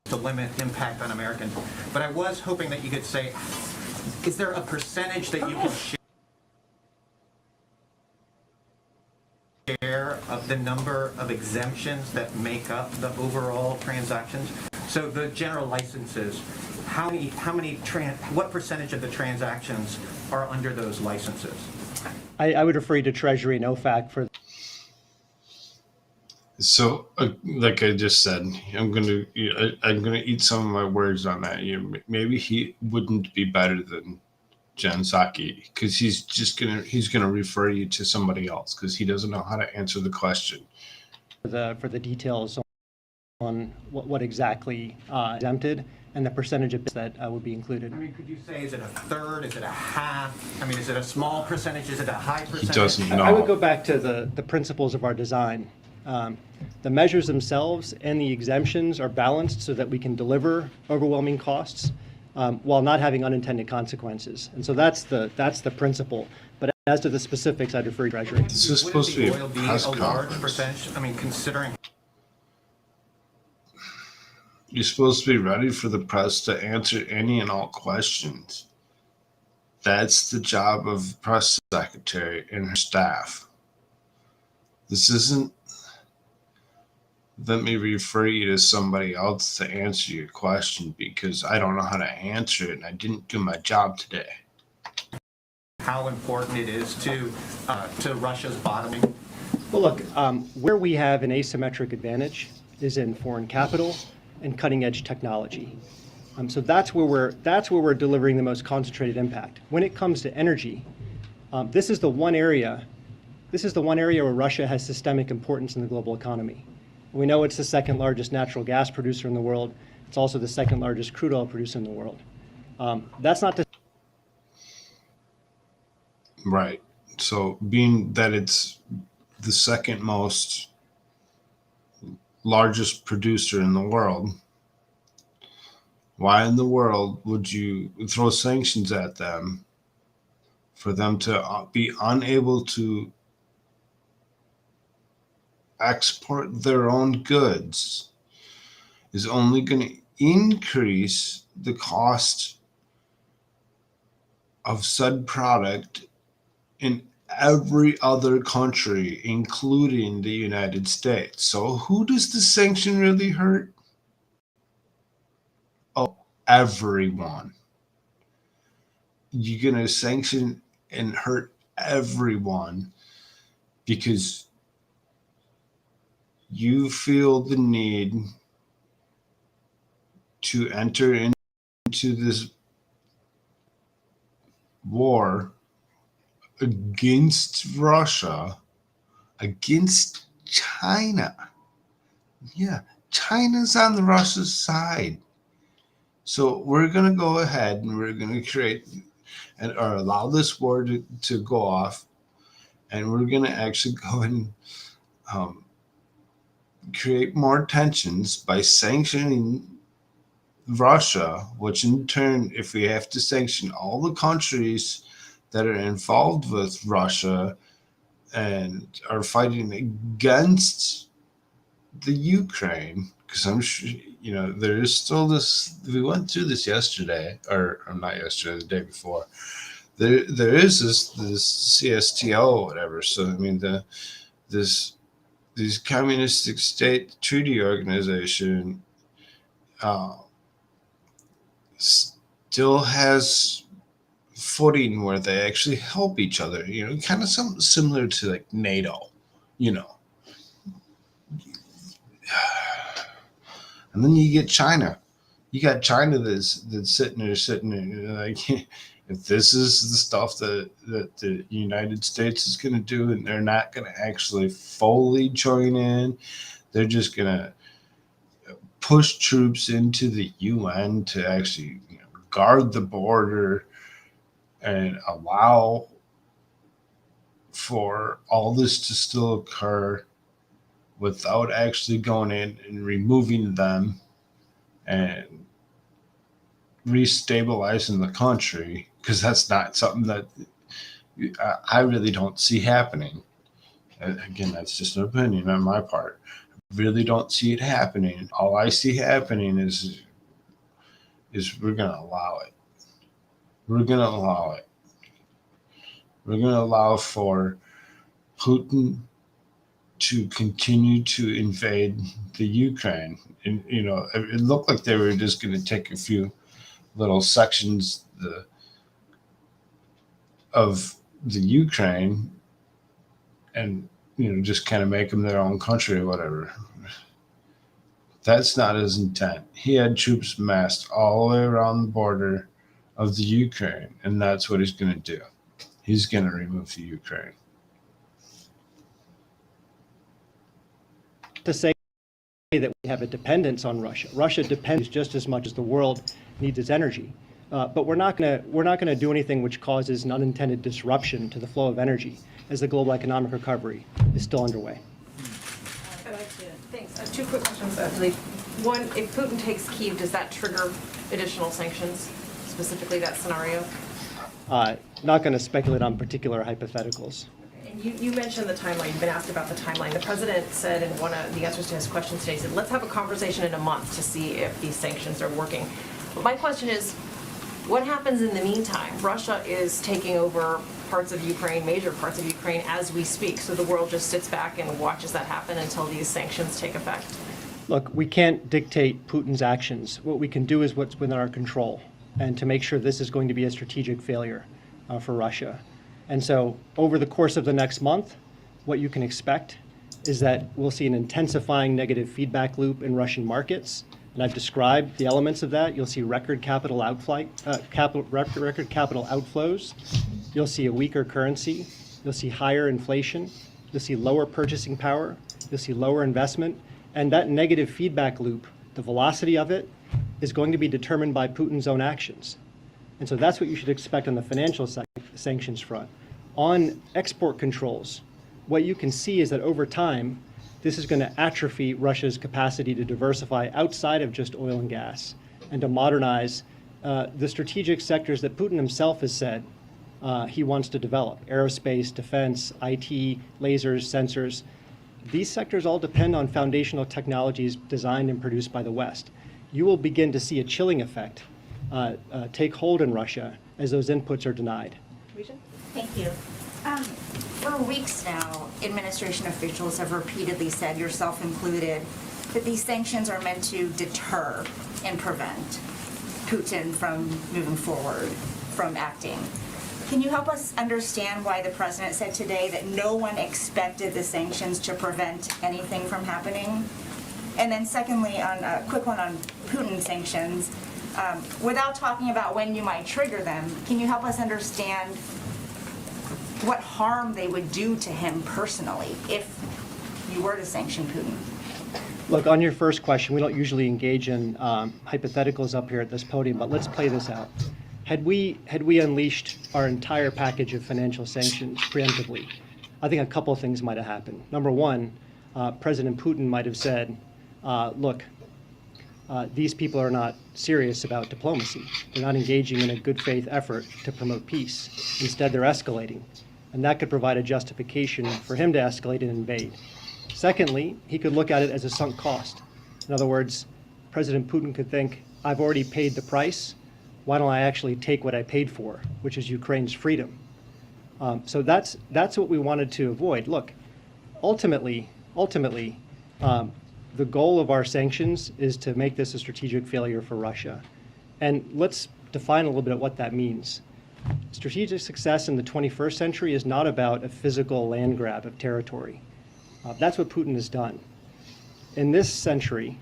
To limit impact on Americans. But I was hoping that you could say, is there a percentage that you can share of the number of exemptions that make up the overall transactions? So the general licenses, what percentage of the transactions are under those licenses? I would refer you to Treasury and OFAC for. So, like I just said, I'm gonna eat some of my words on that. Maybe he wouldn't be better than Jen Psaki because he's gonna refer you to somebody else because he doesn't know how to answer the question. For the details on what exactly exempted and the percentage of that would be included. I mean, could you say, is it a third? Is it a half? I mean, is it a small percentage? Is it a high percentage? He doesn't know. I would go back to the principles of our design. The measures themselves and the exemptions are balanced so that we can deliver overwhelming costs while not having unintended consequences. And so that's the principle. But as to the specifics, I'd refer to Treasury. This is supposed to be a press large conference. percentage? I mean, considering. You're supposed to be ready for the press to answer any and all questions. That's the job of the press secretary and her staff. This isn't, let me refer you to somebody else to answer your question because I don't know how to answer it and I didn't do my job today. How important it is to Russia's bottoming? Well, look, where we have an asymmetric advantage is in foreign capital and cutting-edge technology. So that's where we're delivering the most concentrated impact. When it comes to energy, this is the one area where Russia has systemic importance in the global economy. We know it's the second largest natural gas producer in the world. It's also the second largest crude oil producer in the world. That's not to. Right. So being that it's the second largest producer in the world, why in the world would you throw sanctions at them for them to be unable to export their own goods is only going to increase the cost of said product in every other country, including the United States. So who does the sanction really hurt? Oh, everyone. You're going to sanction and hurt everyone because you feel the need to enter into this war against Russia, against China. Yeah, China's on the Russia's side. So we're going to go ahead and we're going to create or allow this war to go off. And we're going to actually go and create more tensions by sanctioning Russia, which in turn, if we have to sanction all the countries that are involved with Russia and are fighting against the Ukraine, because I'm sure, there is still this, we went through this yesterday, or not yesterday, the day before. There is this CSTO or whatever. So, I mean, these communistic state treaty organization still has footing where they actually help each other, kind of something similar to like NATO, And then you get China. You got China that's sitting there, like, if this is the stuff that the United States is going to do, and they're not going to actually fully join in, they're just going to push troops into the UN to actually guard the border and allow for all this to still occur without actually going in and removing them and restabilizing the country, because that's not something that I really don't see happening. Again, that's just an opinion on my part. I really don't see it happening. All I see happening is we're going to allow it. We're going to allow it. We're going to allow for Putin to continue to invade the Ukraine. And, it looked like they were just going to take a few little sections of the Ukraine and, just kind of make them their own country or whatever. That's not his intent. He had troops massed all the way around the border of the Ukraine, and that's what he's going to do. He's going to remove the Ukraine. To say that we have a dependence on Russia. Russia depends just as much as the world needs its energy. But we're not going to do anything which causes an unintended disruption to the flow of energy as the global economic recovery is still underway. Thanks. Two quick questions, Daleep. One, if Putin takes Kyiv, does that trigger additional sanctions, specifically that scenario? Not going to speculate on particular hypotheticals. And you mentioned the timeline. You've been asked about the timeline. The president said in one of the answers to his questions today, he said, let's have a conversation in a month to see if these sanctions are working. But my question is, what happens in the meantime? Russia is taking over parts of Ukraine, major parts of Ukraine, as we speak. So the world just sits back and watches that happen until these sanctions take effect. Look, we can't dictate Putin's actions. What we can do is what's within our control, and to make sure this is going to be a strategic failure for Russia. And so over the course of the next month, what you can expect is that we'll see an intensifying negative feedback loop in Russian markets. And I've described the elements of that. You'll see record capital outflows. You'll see a weaker currency. You'll see higher inflation. You'll see lower purchasing power. You'll see lower investment. And that negative feedback loop, the velocity of it, is going to be determined by Putin's own actions. And so that's what you should expect on the financial sanctions front. On export controls, what you can see is that over time, this is going to atrophy Russia's capacity to diversify outside of just oil and gas and to modernize the strategic sectors that Putin himself has said he wants to develop: aerospace, defense, IT, lasers, sensors. These sectors all depend on foundational technologies designed and produced by the West. You will begin to see a chilling effect take hold in Russia as those inputs are denied. Thank you. For weeks now, administration officials have repeatedly said, yourself included, that these sanctions are meant to deter and prevent Putin from moving forward, from acting. Can you help us understand why the president said today that no one expected the sanctions to prevent anything from happening? And then secondly, on a quick one on Putin sanctions, without talking about when you might trigger them, can you help us understand what harm they would do to him personally if you were to sanction Putin? Look, on your first question, we don't usually engage in hypotheticals up here at this podium, but let's play this out. Had we unleashed our entire package of financial sanctions preemptively, I think a couple of things might have happened. Number one, President Putin might have said, look, these people are not serious about diplomacy. They're not engaging in a good faith effort to promote peace. Instead, they're escalating. And that could provide a justification for him to escalate and invade. Secondly, he could look at it as a sunk cost. In other words, President Putin could think, I've already paid the price. Why don't I actually take what I paid for, which is Ukraine's freedom? So that's what we wanted to avoid. Look, ultimately, the goal of our sanctions is to make this a strategic failure for Russia. And let's define a little bit of what that means. Strategic success in the 21st century is not about a physical land grab of territory. That's what Putin has done. In this century,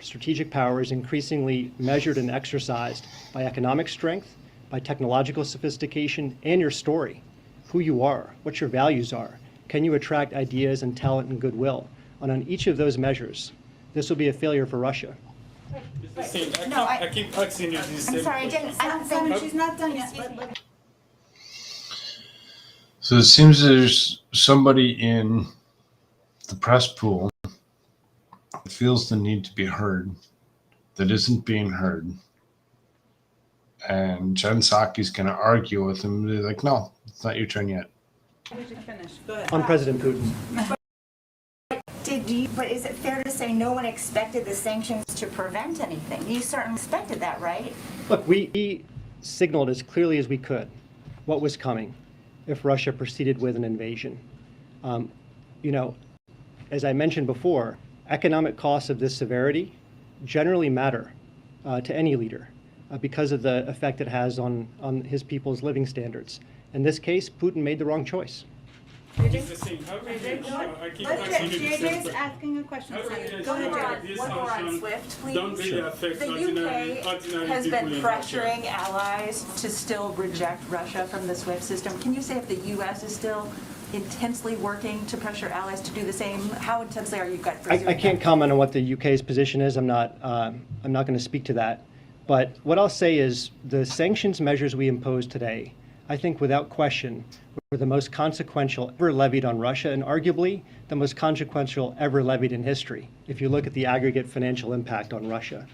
strategic power is increasingly measured and exercised by economic strength, by technological sophistication, and your story, who you are, what your values are. Can you attract ideas and talent and goodwill? And on each of those measures, this will be a failure for Russia. I keep asking you this. I'm sorry, I don't think she's not done yet. So it seems there's somebody in the press pool that feels the need to be heard that isn't being heard. And Jen Psaki's going to argue with him. They're like, no, it's not your turn yet. On President Putin. But is it fair to say no one expected the sanctions to prevent anything? You certainly expected that, right? Look, we signaled as clearly as we could what was coming if Russia proceeded with an invasion. As I mentioned before, economic costs of this severity generally matter to any leader because of the effect it has on his people's living standards. In this case, Putin made the wrong choice. JJ's asking a question. Go ahead, Jared. One more on SWIFT, please. The UK has been pressuring allies to still reject Russia from the SWIFT system. Can you say if the US is still intensely working to pressure allies to do the same? How intensely are you guys pursuing I can't comment on what the UK's position is. I'm not going to speak to that. But what I'll say is the sanctions measures we imposed today, I think without question, were the most consequential ever levied on Russia, and arguably the most consequential ever levied in history, if you look at the aggregate financial impact on Russia.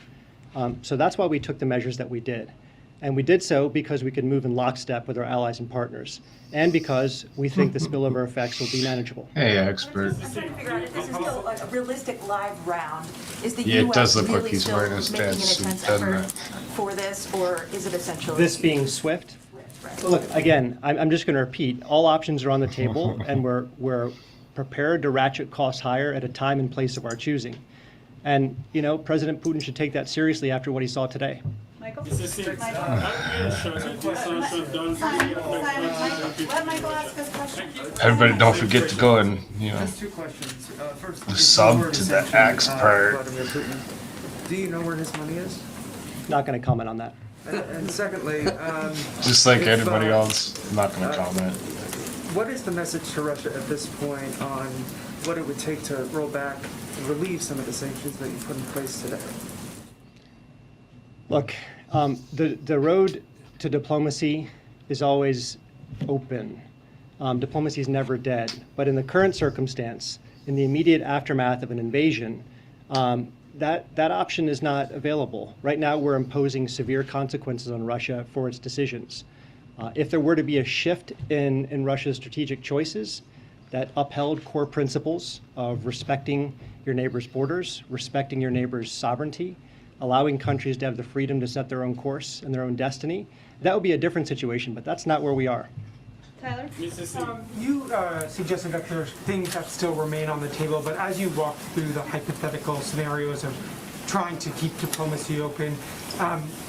So that's why we took the measures that we did. And we did so because we could move in lockstep with our allies and partners, and because we think the spillover effects will be manageable. Hey, expert. I'm trying to figure out if this is still a realistic live round. Is the Yeah, it US does look really like he's still wearing his making an dad's suit, intense doesn't effort it? for this, or is it essentially? This being SWIFT? Look, again, I'm just going to repeat, all options are on the table, and we're prepared to ratchet costs higher at a time and place of our choosing. And, President Putin should take that seriously after what he saw today. Michael? Let Michael ask his question. Everybody don't forget to go and, Just two questions. First, sub to the expert. Vladimir Putin. Do you know where his money is? Not going to comment on that. And secondly, just like anybody else, I'm not going to comment. What is the message to Russia at this point on what it would take to roll back and relieve some of the sanctions that you put in place today? Look, the road to diplomacy is always open. Diplomacy is never dead. But in the current circumstance, in the immediate aftermath of an invasion, that option is not available. Right now, we're imposing severe consequences on Russia for its decisions. If there were to be a shift in Russia's strategic choices that upheld core principles of respecting your neighbor's borders, respecting your neighbor's sovereignty, allowing countries to have the freedom to set their own course and their own destiny, that would be a different situation, but that's not where we are. Tyler? You suggested that there's things that still remain on the table, but as you walk through the hypothetical scenarios of trying to keep diplomacy open.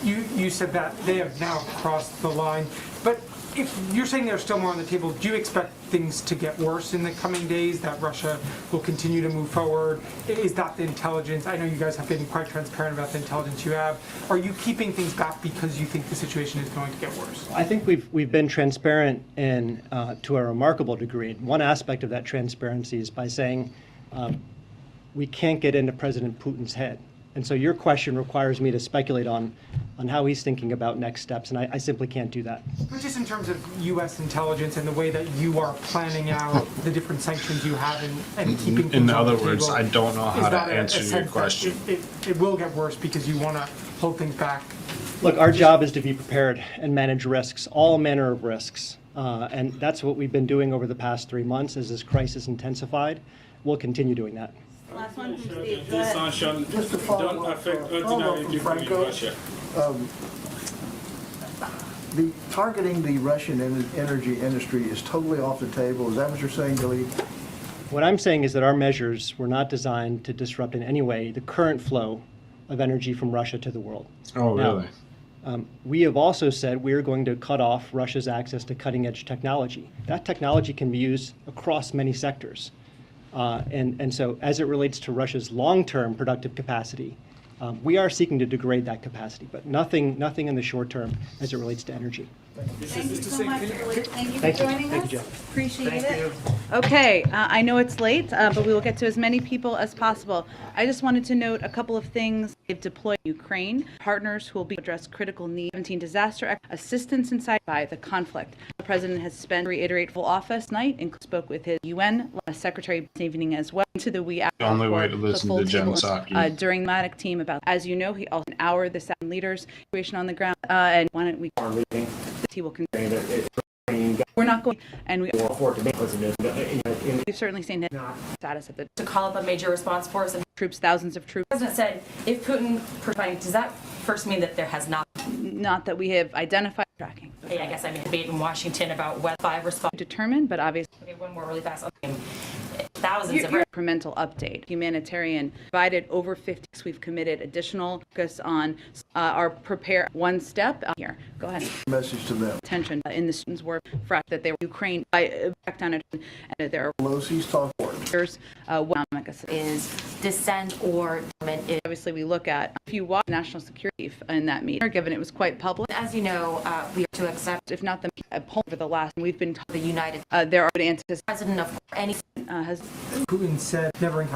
You said that they have now crossed the line, but if you're saying there's still more on the table, do you expect things to get worse in the coming days, that Russia will continue to move forward? Is that the intelligence? I know you guys have been quite transparent about the intelligence you have. Are you keeping things back because you think the situation is going to get worse? I think we've been transparent in to a remarkable degree. One aspect of that transparency is by saying we can't get into President Putin's head. And so your question requires me to speculate on how he's thinking about next steps, and I simply can't do that. But just in terms of U.S. intelligence and the way that you are planning out the different sanctions you have and keeping things In on the other words, table, I don't know how is to that a answer your sense that question. It will get worse because you want to hold things back? Look, our job is to be prepared and manage risks, all manner of risks. And that's what we've been doing over the past 3 months as this crisis intensified. We'll continue doing that. Last one from Steve. Go These ahead. sanctions Just to follow don't up, affect ordinary people in Franco, Russia. The targeting the Russian energy industry is totally off the table. Is that what you're saying, Daleep? What I'm saying is that our measures were not designed to disrupt in any way the current flow of energy from Russia to the world. Oh, really? We have also said we're going to cut off Russia's access to cutting-edge technology. That technology can be used across many sectors. And so as it relates to Russia's long-term productive capacity, we are seeking to degrade that capacity, but nothing in the short term as it relates to energy. Thank you so much. Thank you for Thank you. joining Thank us. you, Joe. Appreciate it. Okay, I know it's late, but we will get to as many people as possible. I just wanted to note a couple of things. They've deployed Ukraine partners who will be address critical needs, 17 disaster assistance inside by the conflict. The president has spent reiterate full office night and spoke with his UN Secretary this evening as well into the wee hours. The only way to listen to Jen Psaki. During the Matic team about, as you know, he also an hour the second leaders situation on the ground. And why don't we? He will continue. We're not going, and we we've certainly seen his status of the To call up a major response force and troops, thousands of troops. the president said, if Putin providing, does that first mean that there has not? Not that we have identified tracking. Hey, I guess I mean debate in Washington about what 5 response. Determined, but obviously. Okay, one more really fast. Thousands of incremental update. Humanitarian provided over 50. We've committed additional focus on our prepare one step here. Go ahead. Message to them. Attention in the students were fresh that they were Ukraine back down and there are Pelosi's talk. is dissent or obviously we look at if you watch national security in that meeting given it was quite public. As you know, we are to accept, if not the poll for the last we've been the United there are anticipate president of any has Putin said never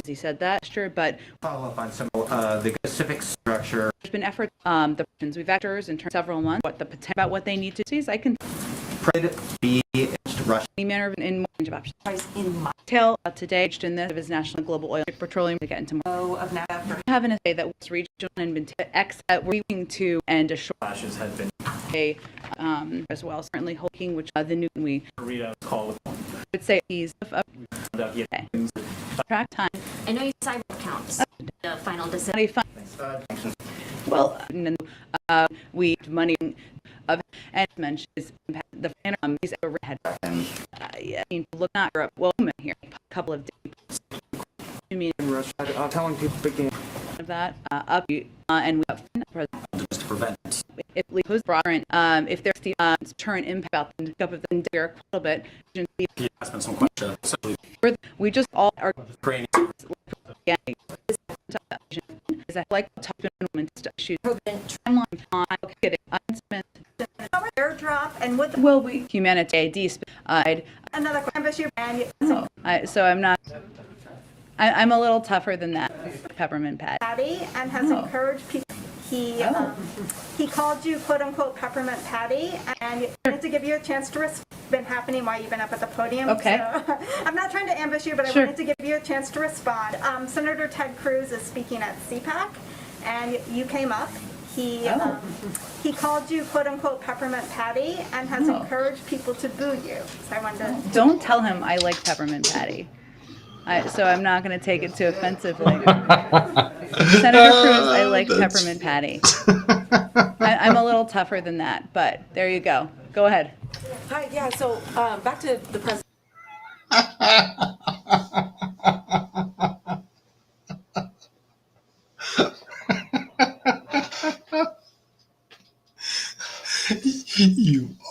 he said that sure, but follow up on some the specific structure. there's been efforts the we've actors in terms of several months what the potential about what they need to see. I can Be against Russia. any manner of in range of options. In my tell today in this of his national global oil petroleum to get into more of now after having a say that was regional and been X that we're looking to and a short Flashes had been a as well certainly hoping which the new we Rita call would say he's track time. I know you cyber counts. The final decision. Well, we money of and mentions the these overhead. I mean, look not Europe. Well, here a couple of days. I mean, telling people begin of that up and we have Just to prevent. if we pose broader if there's the turn impact about the up of the a little bit. He asked me some questions. We just all are Ukraine. is that like top issues timeline on Airdrop and with the will we humanity another issue and so I'm not I'm a little tougher than that peppermint patty and has encouraged people. He called you quote unquote peppermint patty and wanted to give you a chance to respond. Been happening while you've been up at the podium. Okay. So, I'm not trying to ambush you, but I wanted to give you a chance to respond. Senator Ted Cruz is speaking at CPAC, and you came up. He called you quote unquote peppermint patty and has encouraged people to boo you. So I wanted to. Don't tell him I like peppermint patty. So I'm not going to take it too offensively. Senator Cruz, I like peppermint patty. I'm a little tougher than that, but there you go. Go ahead. Hi, yeah, so back to the president.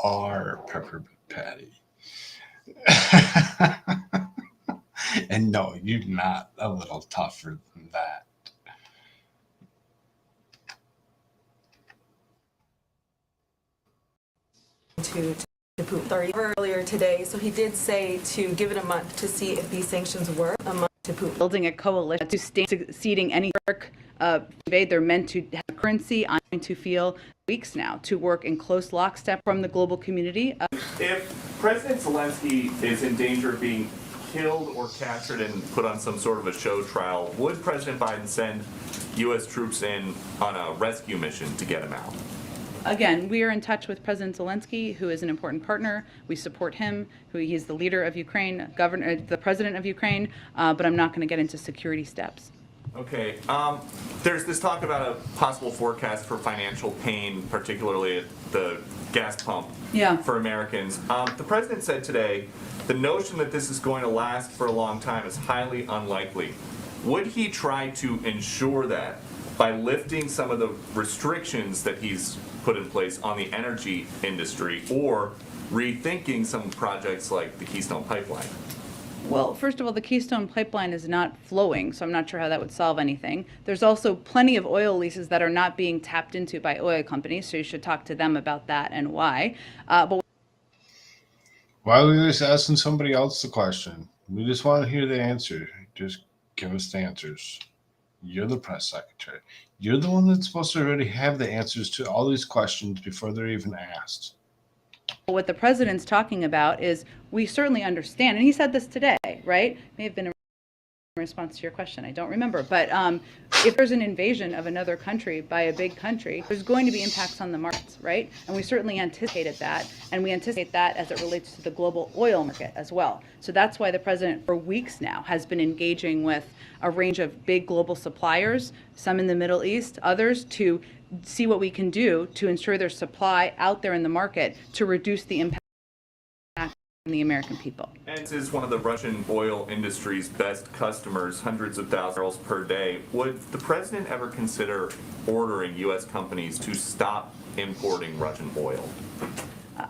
are Pepper Patty. And no, you're not a little tougher than that. To Putin earlier today, so he did say to give it a month to see if these sanctions work. A month to Putin. Building a coalition to succeeding any work debate. They're meant to have currency. I'm going to feel weeks now to work in close lockstep from the global community. If President Zelensky is in danger of being killed or captured and put on some sort of a show trial, would President Biden send U.S. troops in on a rescue mission to get him out? Again, we are in touch with President Zelensky, who is an important partner. We support him. He is the leader of Ukraine, the president of Ukraine, but I'm not going to get into security steps. Okay. There's this talk about a possible forecast for financial pain, particularly at the gas pump for Americans. The president said today the notion that this is going to last for a long time is highly unlikely. Would he try to ensure that by lifting some of the restrictions that he's put in place on the energy industry, or rethinking some projects like the Keystone Pipeline? Well, first of all, the Keystone Pipeline is not flowing, so I'm not sure how that would solve anything. There's also plenty of oil leases that are not being tapped into by oil companies, so you should talk to them about that and why. But why are we always asking somebody else the question? We just want to hear the answer. Just give us the answers. You're the press secretary. You're the one that's supposed to already have the answers to all these questions before they're even asked. what the president's talking about is we certainly understand, and he said this today, right? May have been a response to your question, I don't remember, but if there's an invasion of another country by a big country, there's going to be impacts on the markets, right? And we certainly anticipated that, and we anticipate that as it relates to the global oil market as well. So that's why the president for weeks now has been engaging with a range of big global suppliers, some in the Middle East, others, to see what we can do to ensure there's supply out there in the market to reduce the impact on the American people. And this is one of the Russian oil industry's best customers, hundreds of thousands of barrels per day. Would the president ever consider ordering U.S. companies to stop importing Russian oil?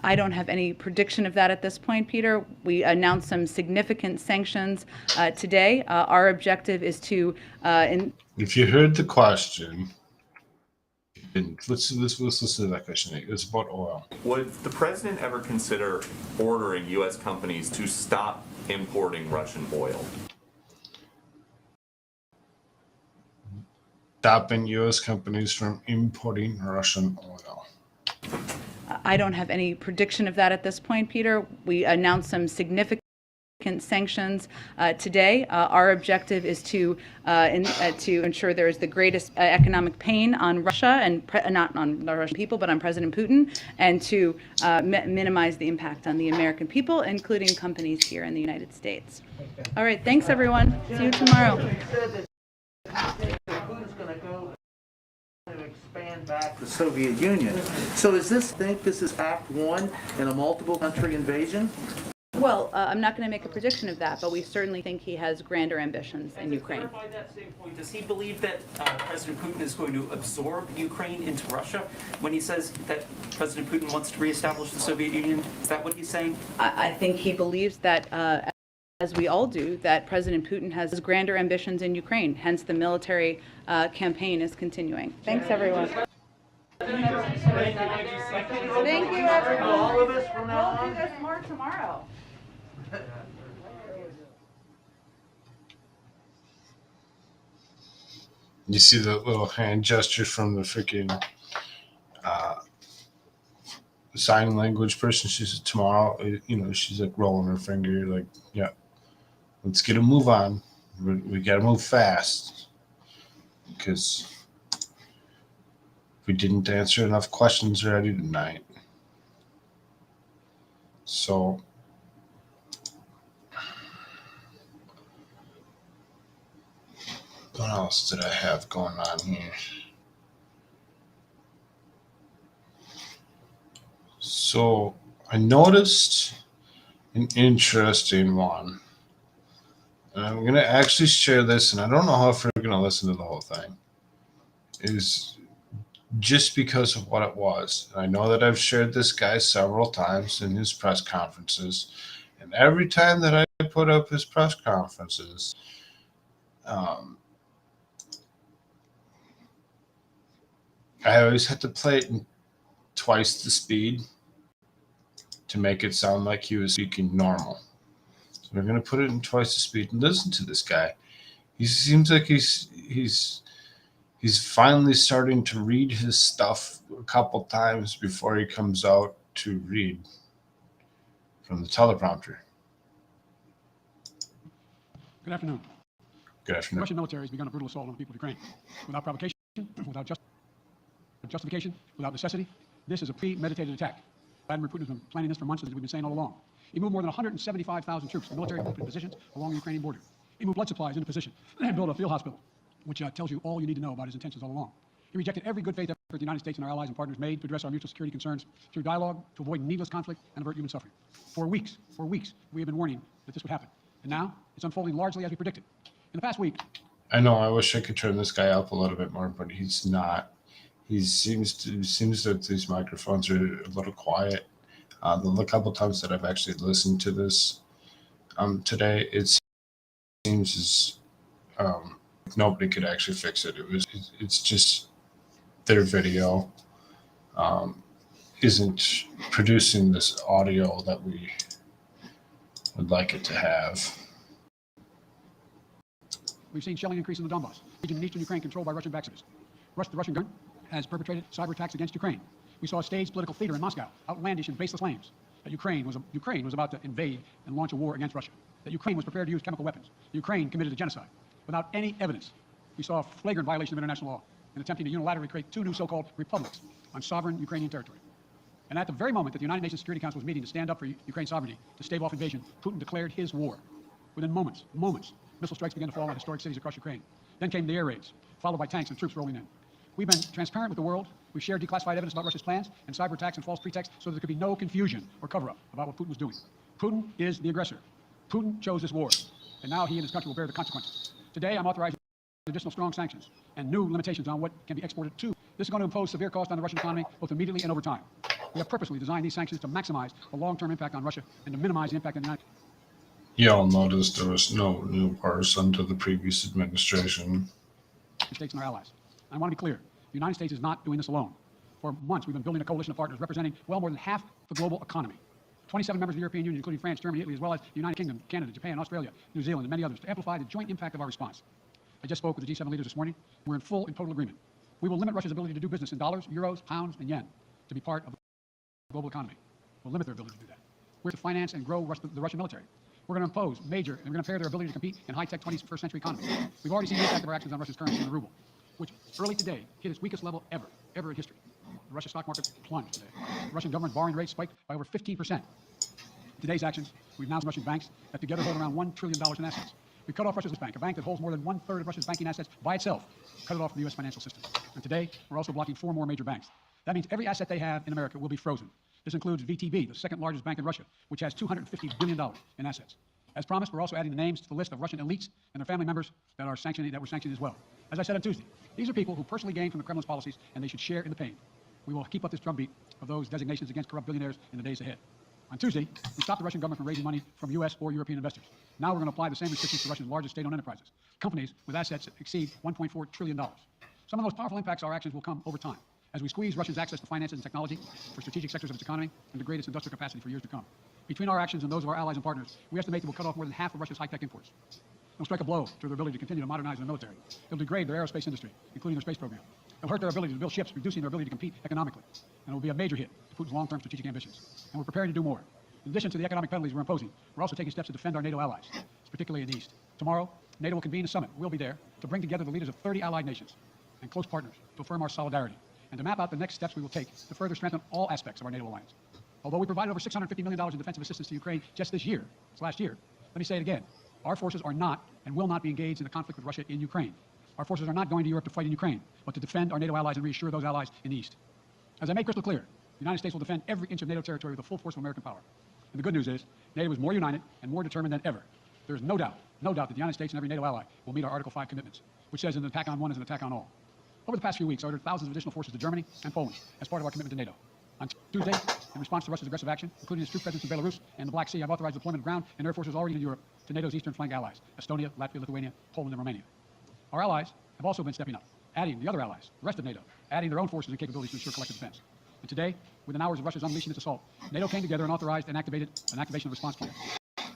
I don't have any prediction of that at this point, Peter. We announced some significant sanctions today. Our objective is to... If you heard the question, let's listen to that question. It's about oil. Would the president ever consider ordering U.S. companies to stop importing Russian oil? Stopping U.S. companies from importing Russian oil. I don't have any prediction of that at this point, Peter. We announced some significant sanctions today. Our objective is to ensure there is the greatest economic pain on Russia, and not on the Russian people, but on President Putin, and to minimize the impact on the American people, including companies here in the United States. All right, thanks everyone. See you tomorrow. Expand back the Soviet Union. So is this is Act 1 in a multiple country invasion? Well, I'm not going to make a prediction of that, but we certainly think he has grander ambitions in Ukraine. To clarify that same point, does he believe that President Putin is going to absorb Ukraine into Russia when he says that President Putin wants to reestablish the Soviet Union? Is that what he's saying? I think he believes that, as we all do, that President Putin has grander ambitions in Ukraine. Hence, the military campaign is continuing. Thanks, everyone. Thank you, everyone. All of us from now on. We'll do this more tomorrow. You see the little hand gesture from the freaking sign language person. She said tomorrow, she's like rolling her finger, like, yeah, let's get a move on. We got to move fast because we didn't answer enough questions already tonight. So what else did I have going on here? So I noticed an interesting one. And I'm going to actually share this, and I don't know if we're going to listen to the whole thing. Is just because of what it was. And I know that I've shared this guy several times in his press conferences, and every time that I put up his press conferences, I always had to play it in twice the speed to make it sound like he was speaking normal. So we're going to put it in twice the speed and listen to this guy. He seems like he's finally starting to read his stuff a couple times before he comes out to read from the teleprompter. Good afternoon. Good afternoon. The Russian military has begun a brutal assault on the people of Ukraine. Without provocation, without justification, without necessity, this is a premeditated attack. Vladimir Putin has been planning this for months, as we've been saying all along. He moved more than 175,000 troops, military positions along the Ukrainian border. He moved blood supplies into position and built a field hospital, which tells you all you need to know about his intentions all along. He rejected every good faith effort the United States and our allies and partners made to address our mutual security concerns through dialogue, to avoid needless conflict and avert human suffering. For weeks, we have been warning that this would happen. And now it's unfolding largely as we predicted. In the past week, I know I wish I could turn this guy up a little bit more, but he's not. He seems that these microphones are a little quiet. The couple times that I've actually listened to this today, it seems as nobody could actually fix it. It's just their video isn't producing this audio that we would like it to have. we've seen shelling increase in the Donbass, region in eastern Ukraine controlled by Russian backseaters. The Russian government has perpetrated cyber attacks against Ukraine. We saw a staged political theater in Moscow, outlandish and baseless claims that Ukraine was about to invade and launch a war against Russia, that Ukraine was prepared to use chemical weapons, Ukraine committed a genocide. Without any evidence, we saw a flagrant violation of international law in attempting to unilaterally create two new so-called republics on sovereign Ukrainian territory. And at the very moment that the United Nations Security Council was meeting to stand up for Ukraine's sovereignty, to stave off invasion, Putin declared his war. Within moments, missile strikes began to fall on historic cities across Ukraine. Then came the air raids, followed by tanks and troops rolling in. We've been transparent with the world. We've shared declassified evidence about Russia's plans and cyber attacks and false pretexts so that there could be no confusion or cover-up about what Putin was doing. Putin is the aggressor. Putin chose this war, and now he and his country will bear the consequences. Today, I'm authorizing additional strong sanctions and new limitations on what can be exported to. This is going to impose severe cost on the Russian economy, both immediately and over time. We have purposely designed these sanctions to maximize the long-term impact on Russia and to minimize the impact on the United States. Y'all noticed there was no new parts under the previous administration. States and our allies. I want to be clear. The United States is not doing this alone. For months, we've been building a coalition of partners representing well more than half the global economy. 27 members of the European Union, including France, Germany, Italy, as well as the United Kingdom, Canada, Japan, Australia, New Zealand, and many others, to amplify the joint impact of our response. I just spoke with the G7 leaders this morning. We're in full and total agreement. We will limit Russia's ability to do business in dollars, euros, pounds, and yen to be part of the global economy. We'll limit their ability to do that. We're to finance and grow the Russian military. We're going to impose major, and we're going to impair their ability to compete in high-tech 21st century economies. We've already seen the impact of our actions on Russia's currency and the ruble, which early today hit its weakest level ever in history. The Russian stock market plunged today. The Russian government borrowing rate spiked by over 15%. Today's actions, we've announced Russian banks that together hold around $1 trillion in assets. We cut off Russia's bank, a bank that holds more than 1/3 of Russia's banking assets by itself, cut it off from the U.S. financial system. And today, we're also blocking 4 more major banks. That means every asset they have in America will be frozen. This includes VTB, the second largest bank in Russia, which has $250 billion in assets. As promised, we're also adding the names to the list of Russian elites and their family members that were sanctioned as well. As I said on Tuesday, these are people who personally gain from the Kremlin's policies, and they should share in the pain. We will keep up this drumbeat of those designations against corrupt billionaires in the days ahead. On Tuesday, we stopped the Russian government from raising money from U.S. or European investors. Now we're going to apply the same restrictions to Russia's largest state-owned enterprises, companies with assets that exceed $1.4 trillion. Some of the most powerful impacts of our actions will come over time, as we squeeze Russia's access to finances and technology for strategic sectors of its economy and degrade its industrial capacity for years to come. Between our actions and those of our allies and partners, we estimate that we'll cut off more than half of Russia's high-tech imports. It'll strike a blow to their ability to continue to modernize their military. It'll degrade their aerospace industry, including their space program. It'll hurt their ability to build ships, reducing their ability to compete economically. And it will be a major hit to Putin's long-term strategic ambitions. And we're preparing to do more. In addition to the economic penalties we're imposing, we're also taking steps to defend our NATO allies, particularly in the East. Tomorrow, NATO will convene a summit. We'll be there to bring together the leaders of 30 allied nations and close partners to affirm our solidarity and to map out the next steps we will take to further strengthen all aspects of our NATO alliance. Although we provided over $650 million in defensive assistance to Ukraine just this last year, let me say it again. Our forces are not and will not be engaged in the conflict with Russia in Ukraine. Our forces are not going to Europe to fight in Ukraine, but to defend our NATO allies and reassure those allies in the East. As I made crystal clear, the United States will defend every inch of NATO territory with the full force of American power. And the good news is, NATO is more united and more determined than ever. There is no doubt that the United States and every NATO ally will meet our Article 5 commitments, which says an attack on one is an attack on all. over the past few weeks, I ordered thousands of additional forces to Germany and Poland as part of our commitment to NATO. On Tuesday, in response to Russia's aggressive action, including its troop presence in Belarus and the Black Sea, I've authorized deployment of ground and air forces already in Europe to NATO's eastern flank allies, Estonia, Latvia, Lithuania, Poland, and Romania. Our allies have also been stepping up, adding the other allies, the rest of NATO, adding their own forces and capabilities to ensure collective defense. And today, within hours of Russia's unleashing its assault, NATO came together and authorized and activated an activation of response plan.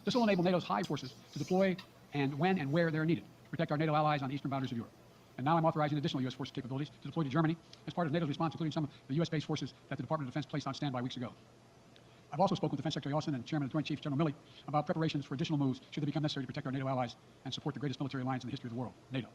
This will enable NATO's high forces to deploy and when and where they're needed, protect our NATO allies on the eastern boundaries of Europe. And now I'm authorizing additional U.S. force capabilities to deploy to Germany as part of NATO's response, including some of the U.S.-based forces that the Department of Defense placed on standby weeks ago. I've also spoken with Defense Secretary Austin and Chairman of the Joint Chiefs, General Milley, about preparations for additional moves should they become necessary to protect our NATO allies and support the greatest military alliance in the history of the world, NATO.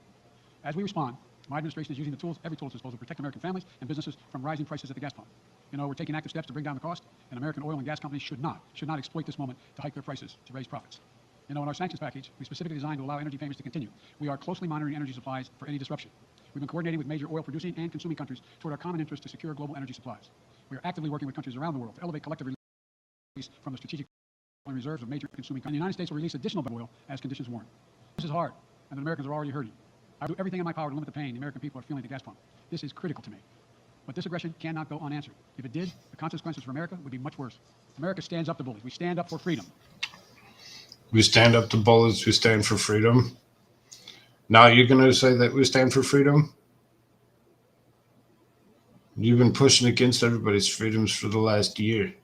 As we respond, my administration is using every tool at its disposal to protect American families and businesses from rising prices at the gas pump. You know, we're taking active steps to bring down the cost, and American oil and gas companies should not exploit this moment to hike their prices to raise profits. You know, in our sanctions package, we specifically designed to allow energy payments to continue. We are closely monitoring energy supplies for any disruption. We've been coordinating with major oil-producing and consuming countries toward our common interest to secure global energy supplies. We are actively working with countries around the world to elevate collective release from the strategic reserves of major consuming countries. The United States will release additional oil as conditions warrant. This is hard, and the Americans are already hurting. I do everything in my power to limit the pain the American people are feeling at the gas pump. This is critical to me. But this aggression cannot go unanswered. If it did, the consequences for America would be much worse. America stands up to bullies. We stand up for freedom. We stand up to bullies. We stand for freedom. Now you're going to say that we stand for freedom? You've been pushing against everybody's freedoms for the last year.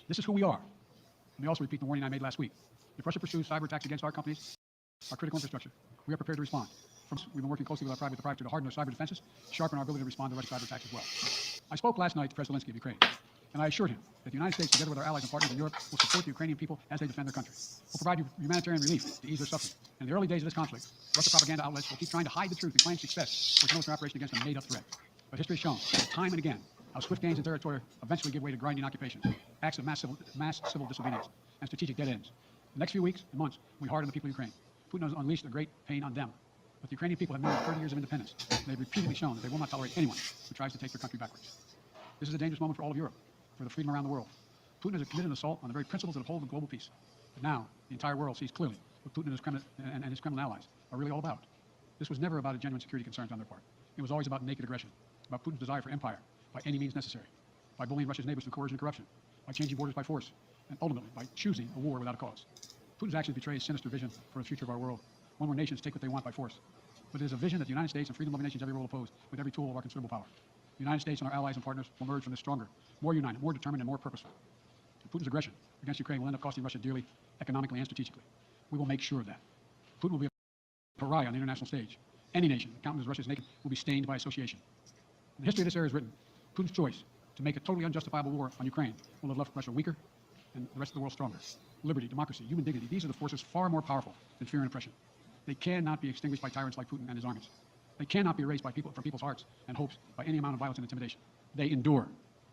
This is who we are. Let me also repeat the warning I made last week. If Russia pursues cyber attacks against our companies, our critical infrastructure, we are prepared to respond. We've been working closely with our private to harden our cyber defenses, sharpen our ability to respond to Russian cyber attacks as well. I spoke last night to President Zelensky of Ukraine, and I assured him that the United States, together with our allies and partners in Europe, will support the Ukrainian people as they defend their country. We'll provide humanitarian relief to ease their suffering. In the early days of this conflict, Russian propaganda outlets will keep trying to hide the truth and claim success with military operation against a made-up threat. But history has shown, time and again, how swift gains in territory eventually give way to grinding occupations, acts of mass civil disobedience, and strategic dead ends. The next few weeks and months, we harden the people of Ukraine. Putin has unleashed a great pain on them. But the Ukrainian people have known 30 years of independence. They've repeatedly shown that they will not tolerate anyone who tries to take their country backwards. This is a dangerous moment for all of Europe, for the freedom around the world. Putin has committed an assault on the very principles that uphold the global peace. But now, the entire world sees clearly what Putin and his Kremlin allies are really all about. This was never about a genuine security concerns on their part. It was always about naked aggression, about Putin's desire for empire by any means necessary, by bullying Russia's neighbors through coercion and corruption, by changing borders by force, and ultimately by choosing a war without a cause. Putin's actions betray a sinister vision for the future of our world, one where nations take what they want by force. But it is a vision that the United States and freedom-loving nations everywhere will oppose with every tool of our considerable power. The United States and our allies and partners will emerge from this stronger, more united, more determined, and more purposeful. And Putin's aggression against Ukraine will end up costing Russia dearly, economically and strategically. We will make sure of that. Putin will be a pariah on the international stage. Any nation that countenances Russia's naked will be stained by association. The history of this era is written. Putin's choice to make a totally unjustifiable war on Ukraine will have left Russia weaker and the rest of the world stronger. Liberty, democracy, human dignity, these are the forces far more powerful than fear and oppression. They cannot be extinguished by tyrants like Putin and his armies. They cannot be erased by from people's hearts and hopes by any amount of violence and intimidation. They endure.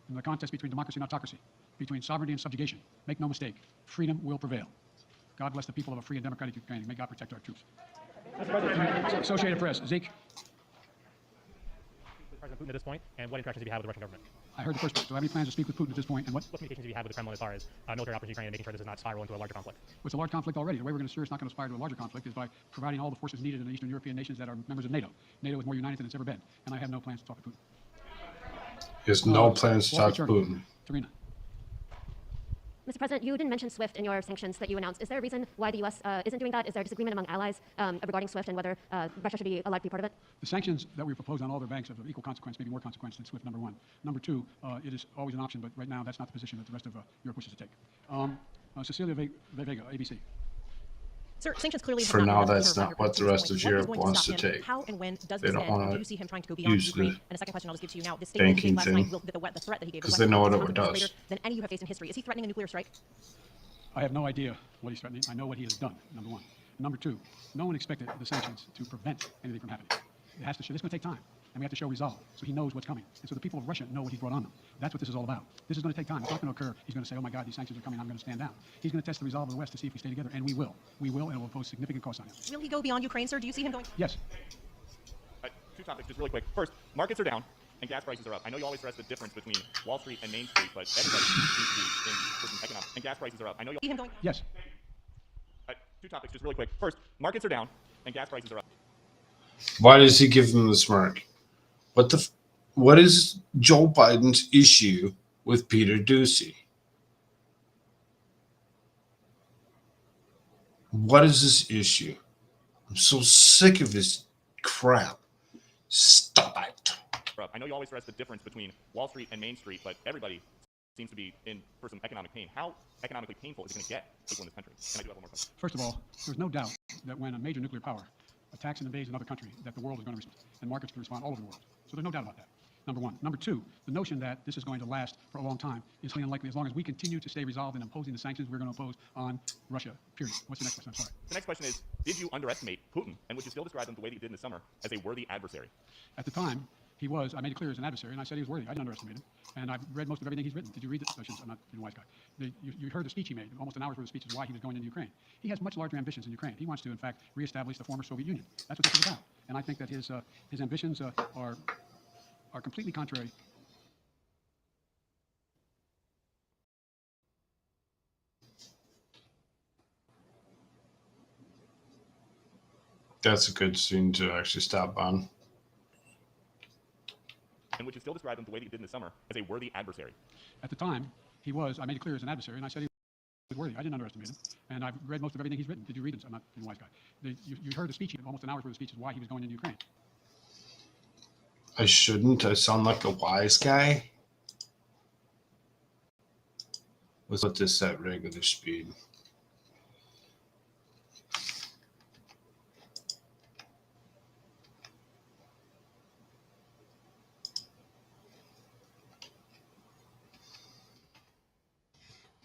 In the contest between democracy and autocracy, between sovereignty and subjugation, make no mistake, freedom will prevail. God bless the people of a free and democratic Ukraine. May God protect our troops. Associated Press, Zeke. President Putin at this point, and what interactions have you had with the Russian government? I heard the first part. Do I have any plans to speak with Putin at this point? And what communications have you had with the Kremlin as far as military operations in Ukraine and making sure this does not spiral into a larger conflict? Well, it's a large conflict already. The way we're going to ensure it's not going to spiral to a larger conflict is by providing all the forces needed in the Eastern European nations that are members of NATO. NATO is more united than it's ever been, and I have no plans to talk to Putin. He has no plans to talk to Putin. Tarina. Mr. President, you didn't mention SWIFT in your sanctions that you announced. Is there a reason why the U.S. Isn't doing that? Is there disagreement among allies regarding SWIFT and whether Russia should be allowed to be part of it? The sanctions that we propose on all their banks are of equal consequence, maybe more consequence than SWIFT, number one. Number two, it is always an option, but right now that's not the position that the rest of Europe wishes to take. Cecilia Vega, ABC. Sir, sanctions clearly have For not now, been that's not what the rest of Europe wants to take. How and when does They this don't end? want Do to you see him trying to go beyond use Ukraine? the And a second question I'll just give to you now. This statement he banking gave last night, thing, the threat that he gave, because they know what it greater does. than any you have faced in history. Is he threatening a nuclear strike? I have no idea what he's threatening. I know what he has done, number one. Number two, no one expected the sanctions to prevent anything from happening. It has to show, this is going to take time, and we have to show resolve, so he knows what's coming. And so the people of Russia know what he's brought on them. That's what this is all about. This is going to take time. It's not going to occur. He's going to say, oh my God, these sanctions are coming, I'm going to stand down. He's going to test the resolve of the West to see if we stay together, and we will. We will, and it will impose significant costs on him. Will he go beyond Ukraine, sir? Do you see him going? Yes. Two topics, just really quick. First, markets are down and gas prices are up. I know you always stress the difference between Wall Street and Main Street, but everybody seems to be in certain economics, and gas prices are up. I know you see him going. Yes. Two topics, just really quick. First, markets are down and gas prices are up. Why does he give them the smirk? What is Joe Biden's issue with Peter Doocy? What is this issue? I'm so sick of his crap. Stop it. I know you always stress the difference between Wall Street and Main Street, but everybody seems to be in for some economic pain. How economically painful is it going to get people in this country? And I do have one more question. First of all, there's no doubt that when a major nuclear power attacks and invades another country, that the world is going to respond, and markets can respond all over the world. So there's no doubt about that. Number one. Number two, the notion that this is going to last for a long time is highly unlikely. As long as we continue to stay resolved in imposing the sanctions we're going to impose on Russia, period. What's the next question? I'm sorry. The next question is, did you underestimate Putin, and would you still describe him the way that you did in the summer as a worthy adversary? At the time, he was, I made it clear as an adversary, and I said he was worthy. I didn't underestimate him. And I've read most of everything he's written. Did you read it? I'm not being a wise guy. You heard the speech he made, almost an hour's worth of speech, is why he was going into Ukraine. He has much larger ambitions in Ukraine. He wants to, in fact, reestablish the former Soviet Union. That's what this is about. And I think that his ambitions are completely contrary. That's a good scene to actually stop on. And would you still describe him the way that you did in the summer as a worthy adversary? At the time, he was, I made it clear as an adversary, and I said he was worthy. I didn't underestimate him. And I've read most of everything he's written. Did you read it? I'm not being a wise guy. You heard the speech, almost an hour's worth of speech, is why he was going into Ukraine. I shouldn't. I sound like a wise guy. Let's put this at regular speed.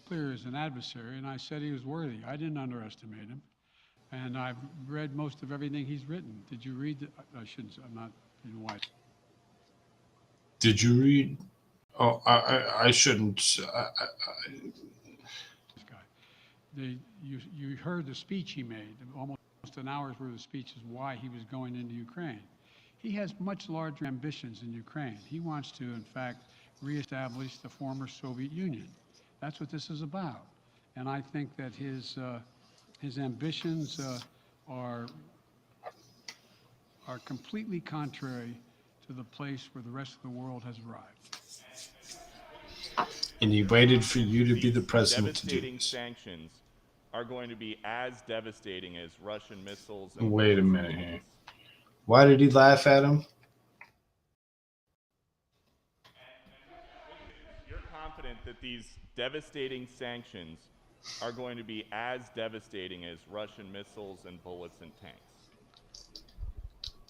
Clear as an adversary, and I said he was worthy. I didn't underestimate him. And I've read most of everything he's written. Did you read it? I shouldn't. I'm not being wise. Did you read? Oh, I shouldn't. You heard the speech he made. Almost an hour's worth of speech is why he was going into Ukraine. He has much larger ambitions in Ukraine. He wants to, in fact, reestablish the former Soviet Union. That's what this is about. And I think that his ambitions are completely contrary to the place where the rest of the world has arrived. And he waited for you to be the president to do Devastating this. sanctions are going to be as devastating as Russian missiles. And Wait a minute here. Why did he laugh at him? You're confident that these devastating sanctions are going to be as devastating as Russian missiles and bullets and tanks?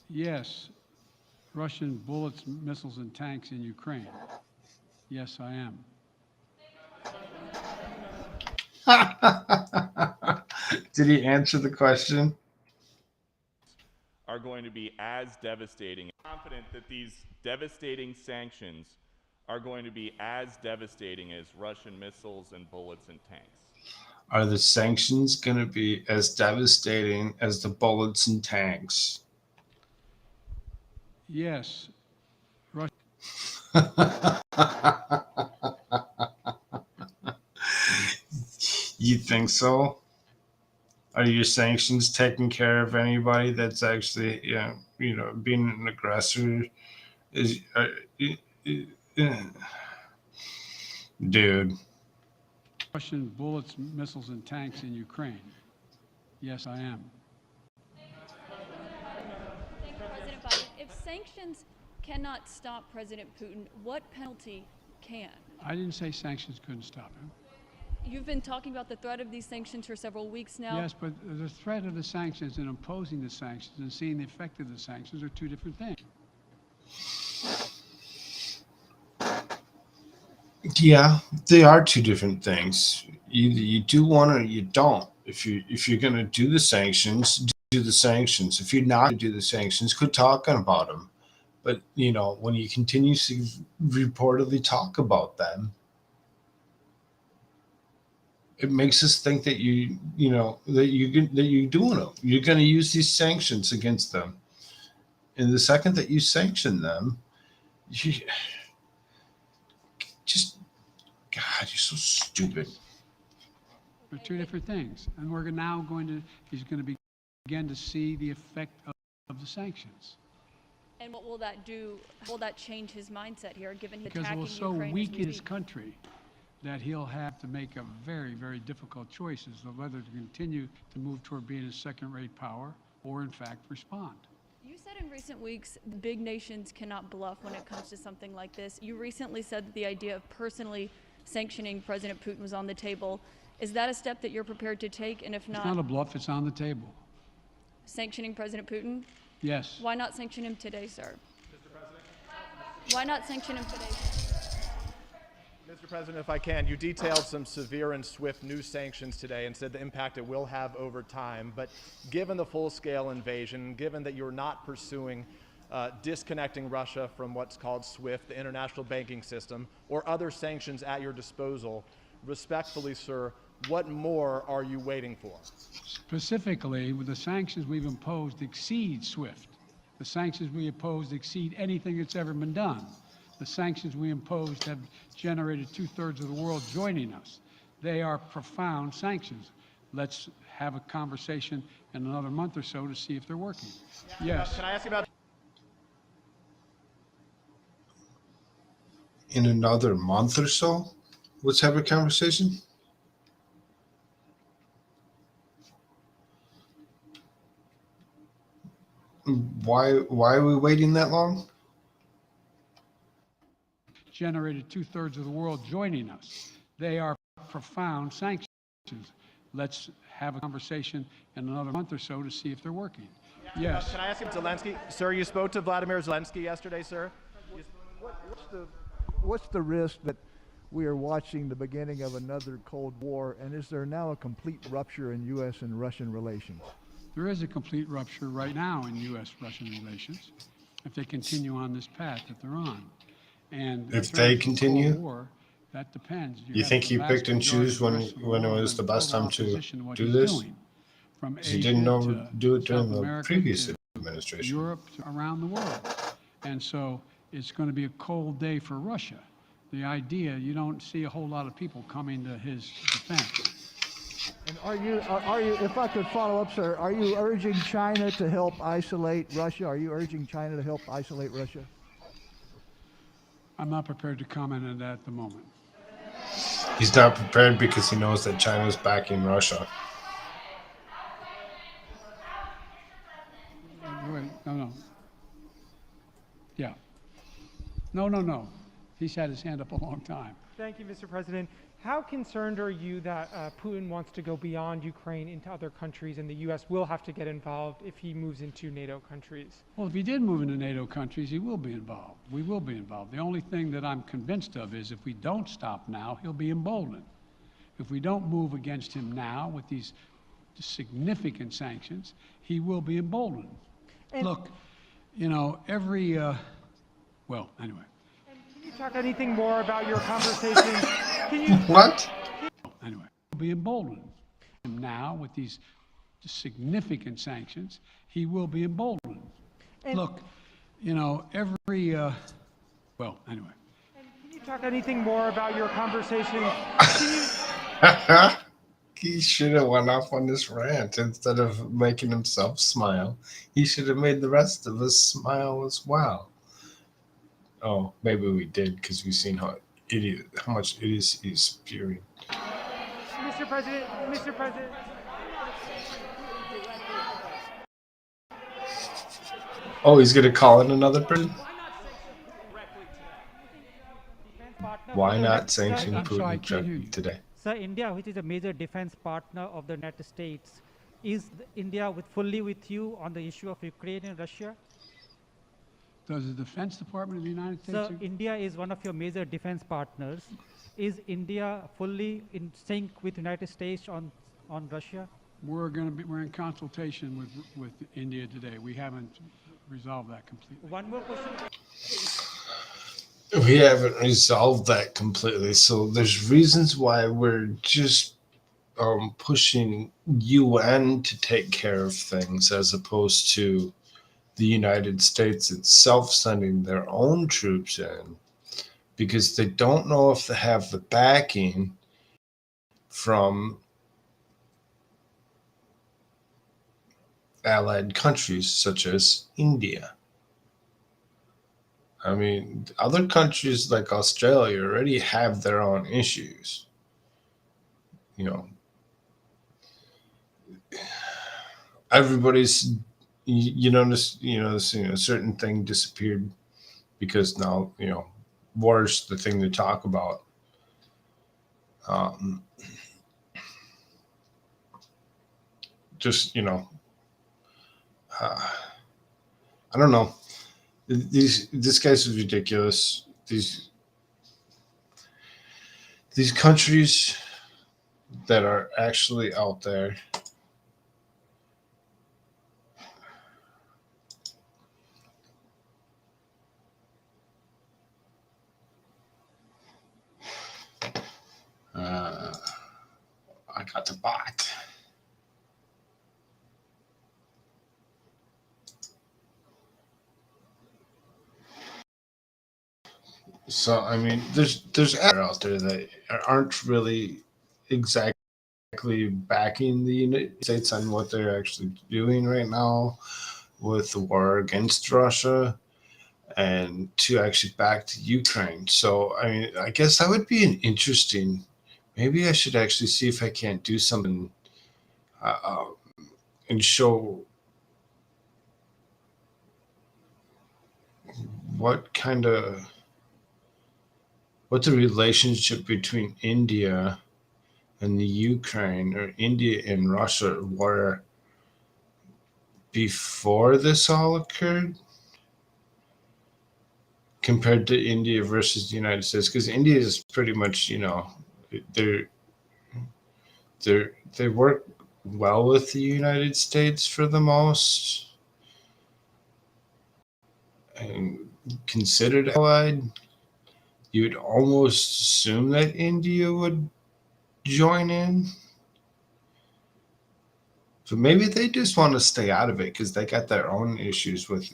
Yes, Russian bullets, missiles, and tanks in Ukraine. Yes, I am. Did he answer the question? Are going to be as devastating. Confident that these devastating sanctions are going to be as devastating as Russian missiles and bullets and tanks. Are the sanctions going to be as devastating as the bullets and tanks? Yes. You think so? Are your sanctions taking care of anybody that's actually, being an aggressor? Dude. Russian bullets, missiles, and tanks in Ukraine. Yes, I am. Thank you, President Biden. If sanctions cannot stop President Putin, what penalty can? I didn't say sanctions couldn't stop him. You've been talking about the threat of these sanctions for several weeks now. Yes, but the threat of the sanctions and imposing the sanctions and seeing the effect of the sanctions are two different things. Yeah, they are two different things. You do one or you don't. If you're going to do the sanctions, do the sanctions. If you're not going to do the sanctions, quit talking about them. But when you continuously reportedly talk about them, it makes us think that you're doing them. You're going to use these sanctions against them. And the second that you sanction them, God, you're so stupid. They're two different things. And he's going to begin to see the effect of of the sanctions. And what will that do? Will that change his mindset here, given he's Because it attacking will so Ukraine as we weaken his speak? country that he'll have to make a very, very difficult choice as to whether to continue to move toward being a second-rate power or, in fact, respond. You said in recent weeks, big nations cannot bluff when it comes to something like this. You recently said that the idea of personally sanctioning President Putin was on the table. Is that a step that you're prepared to take? And if It's not a bluff, it's on the table. sanctioning President Putin? Yes. Why not sanction him today, sir? Mr. President? Why not sanction him today, sir? Mr. President, if I can, you detailed some severe and swift new sanctions today and said the impact it will have over time. But given the full-scale invasion, given that you're not pursuing disconnecting Russia from what's called SWIFT, the international banking system, or other sanctions at your disposal, respectfully, sir, what more are you waiting for? Specifically, with the sanctions we've imposed exceed SWIFT. The sanctions we imposed exceed anything that's ever been done. The sanctions we imposed have generated 2/3 of the world joining us. They are profound sanctions. Let's have a conversation in another month or so to see if they're working. Yes. Can I ask you about In another month or so, let's have a conversation. Why are we waiting that long? Generated 2/3 of the world joining us. They are profound sanctions. Let's have a conversation in another month or so to see if they're working. Yes. Can I ask you, Zelensky? Sir, you spoke to Vladimir Zelensky yesterday, sir. What's the risk that we are watching the beginning of another Cold War, and is there now a complete rupture in U.S. and Russian relations? There is a complete rupture right now in U.S.-Russian relations if they continue on this path that they're on. And If they continue, war, that depends. you think he picked and chose when it was the best time to do this? He didn't do it during the previous administration. Europe, around the world. And so it's going to be a cold day for Russia. The idea, you don't see a whole lot of people coming to his defense. And are you, if I could follow up, sir, are you urging China to help isolate Russia? Are you urging China to help isolate Russia? I'm not prepared to comment on that at the moment. He's not prepared because he knows that China is backing Russia. Wait, no. Yeah. No. He's had his hand up a long time. Thank you, Mr. President. How concerned are you that Putin wants to go beyond Ukraine into other countries, and the U.S. will have to get involved if he moves into NATO countries? Well, if he did move into NATO countries, he will be involved. We will be involved. The only thing that I'm convinced of is if we don't stop now, he'll be emboldened. If we don't move against him now with these significant sanctions, he will be emboldened. Look, well, anyway. Can you talk anything more about your conversations? What? Anyway, he'll be emboldened. Now, with these significant sanctions, he will be emboldened. Look, well, anyway. Can you talk anything more about your conversations? He should have went off on this rant instead of making himself smile. He should have made the rest of us smile as well. Oh, maybe we did because we've seen how much idiocy he's spewing. Mr. President. Oh, he's gonna call in another person? Why not sanction Putin today? Sir, India, which is a major defense partner of the United States, is India fully with you on the issue of Ukraine and Russia? Does the Defense Department of the United States? Sir, India is one of your major defense partners. Is India fully in sync with United States on Russia? We're in consultation with India today. We haven't resolved that completely. One more question. We haven't resolved that completely. So there's reasons why we're just pushing UN to take care of things as opposed to the United States itself sending their own troops in, because they don't know if they have the backing from allied countries such as India. I mean, other countries like Australia already have their own issues. You know, everybody's you notice a certain thing disappeared because now war's the thing to talk about. Just I don't know. This guy's ridiculous. These countries that are actually out there. I got the bot. So I mean, there's out there that aren't really exactly backing the United States on what they're actually doing right now with the war against Russia and to actually back to Ukraine. So I mean, I guess that would be an interesting. Maybe I should actually see if I can't do something and show what the relationship between India and the Ukraine or India and Russia were before this all occurred compared to India versus the United States, because India is pretty much they work well with the United States for the most and considered allied. You'd almost assume that India would join in. So maybe they just want to stay out of it because they got their own issues with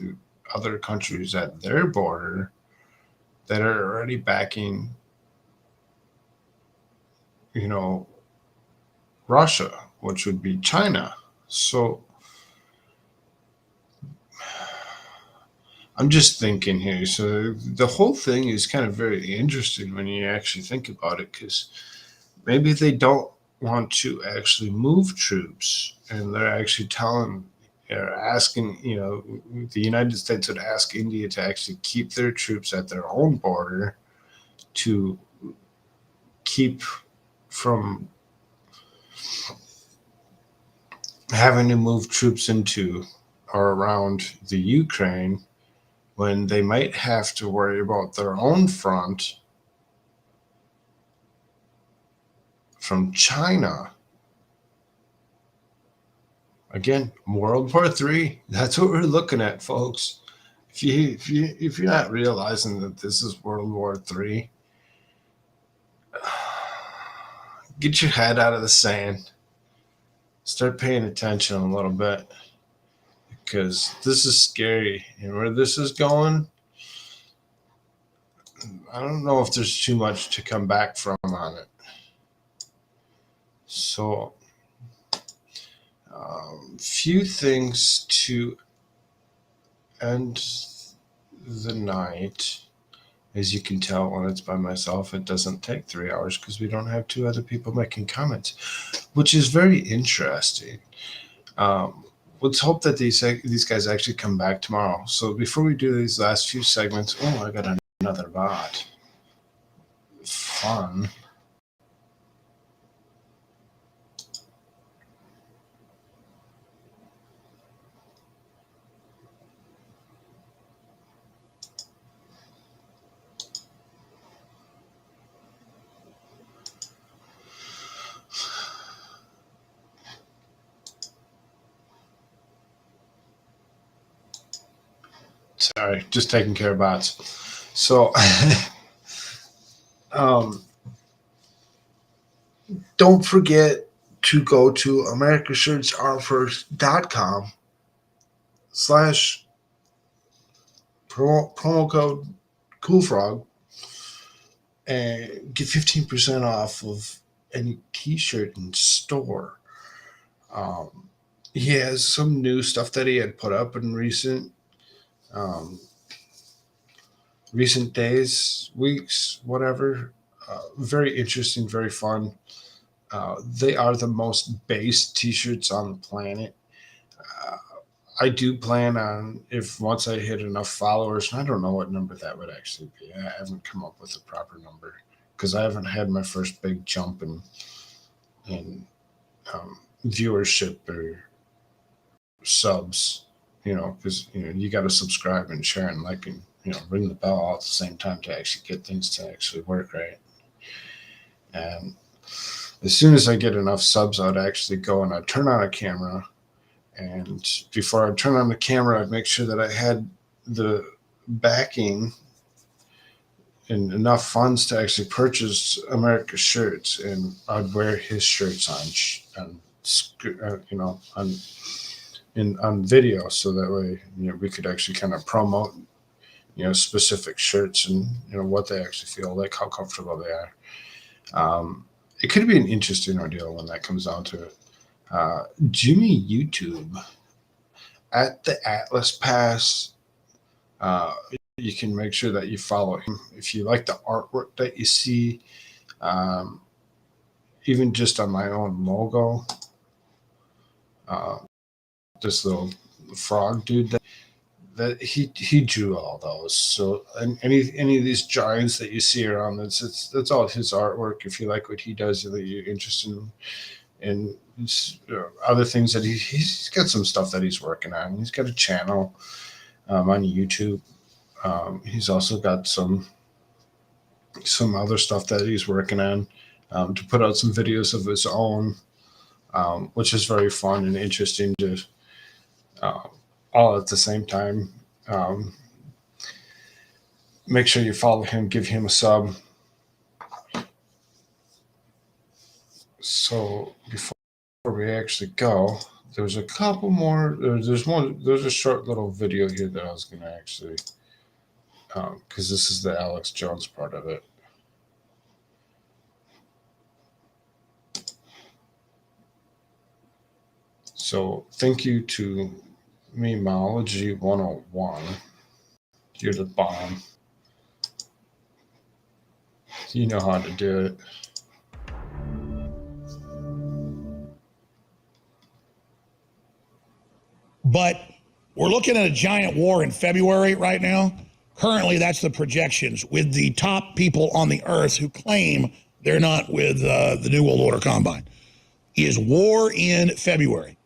other countries at their border that are already backing, Russia, which would be China. So I'm just thinking here. So the whole thing is kind of very interesting when you actually think about it, because maybe they don't want to actually move troops, and they're actually asking, the United States would ask India to actually keep their troops at their own border to keep from having to move troops into or around the Ukraine when they might have to worry about their own front from China. Again, World War III. That's what we're looking at, folks. If you're not realizing that this is World War III, get your head out of the sand. Start paying attention a little bit, because this is scary, and where this is going, I don't know if there's too much to come back from on it. So, few things to end the night. As you can tell, when it's by myself, it doesn't take 3 hours because we don't have two other people making comments, which is very interesting. Let's hope that these guys actually come back tomorrow. So before we do these last few segments, I got another bot. Fun. Sorry, just taking care of bots. So, don't forget to go to americashirtsarefirst.com/promo code Koolfrogg and get 15% off of any t-shirt in store. he has some new stuff that he had put up in recent days, weeks, whatever. Very interesting, very fun. They are the most based t-shirts on the planet. Uh, I do plan on, if once I hit enough followers, and I don't know what number that would actually be. I haven't come up with a proper number because I haven't had my first big jump in viewership or subs. Because you got to subscribe and share and like and ring the bell all at the same time to actually get things to actually work right. And as soon as I get enough subs, I'd actually go and I'd turn on a camera. And before I turn on the camera, I'd make sure that I had the backing and enough funds to actually purchase America's shirts, and I'd wear his shirts on video, so that way we could actually kind of promote specific shirts and what they actually feel like, how comfortable they are. It could be an interesting ordeal when that comes down to it. Jimmy YouTube at the Atlas Pass. You can make sure that you follow him. If you like the artwork that you see, even just on my own logo, this little frog dude that he drew all those. So any of these giants that you see around, that's all his artwork. If you like what he does, you're interested in other things that he's got some stuff that he's working on. He's got a channel on YouTube. He's also got some other stuff that he's working on to put out some videos of his own, which is very fun and interesting to all at the same time. Make sure you follow him, give him a sub. So before we actually go, there's a couple more. There's a short little video here that I was going to actually, because this is the Alex Jones part of it. So thank you to Memology 101. You're the bomb. You know how to do it. But we're looking at a giant war in February right now. Currently, that's the projections with the top people on the earth who claim they're not with the New World Order Combine. Is war in February.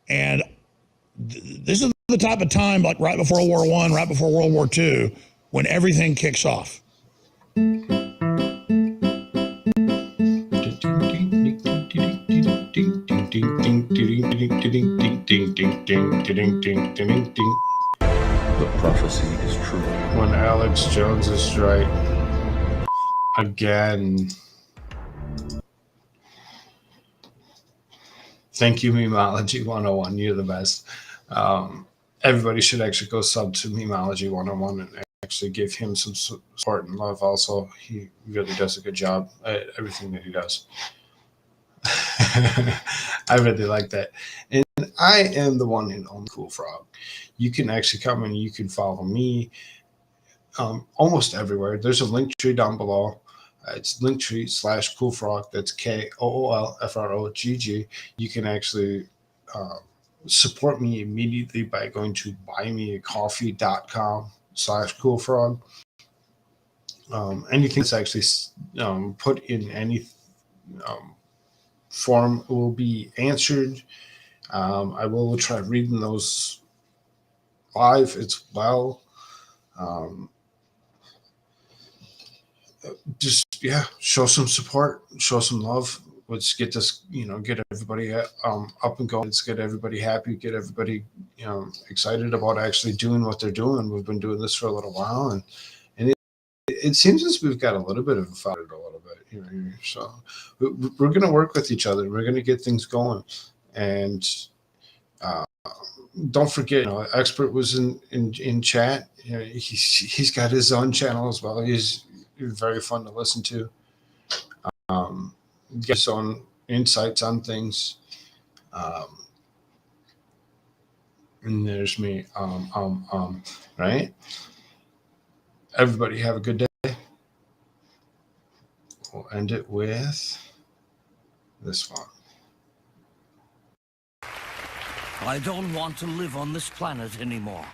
And this is the type of time, like right before World War I, right before World War II, when everything kicks off. The prophecy is true. When Alex Jones is right again. Thank you, Memology 101. You're the best. Everybody should actually go sub to Memology 101 and actually give him some support and love. Also, he really does a good job at everything that he does. I really like that. And I am the one and only Koolfrogg. You can actually come and you can follow me almost everywhere. There's a link tree down below. It's linktree/Koolfrogg. That's KOOLFROGG. You can actually support me immediately by going to buymeacoffee.com/Koolfrogg. Anything that's actually put in any form will be answered. I will try reading those live as well. Show some support, show some love. Let's get this, get everybody up and going. Let's get everybody happy, get everybody, excited about actually doing what they're doing. We've been doing this for a little while, and it seems as we've got a little bit of a fight a little bit here. So we're going to work with each other. We're going to get things going, and don't forget, Expert was in chat. He's got his own channel as well. He's very fun to listen to. Get his own insights on things. And there's me, right? Everybody have a good day. We'll end it with this one. I don't want to live on this planet anymore.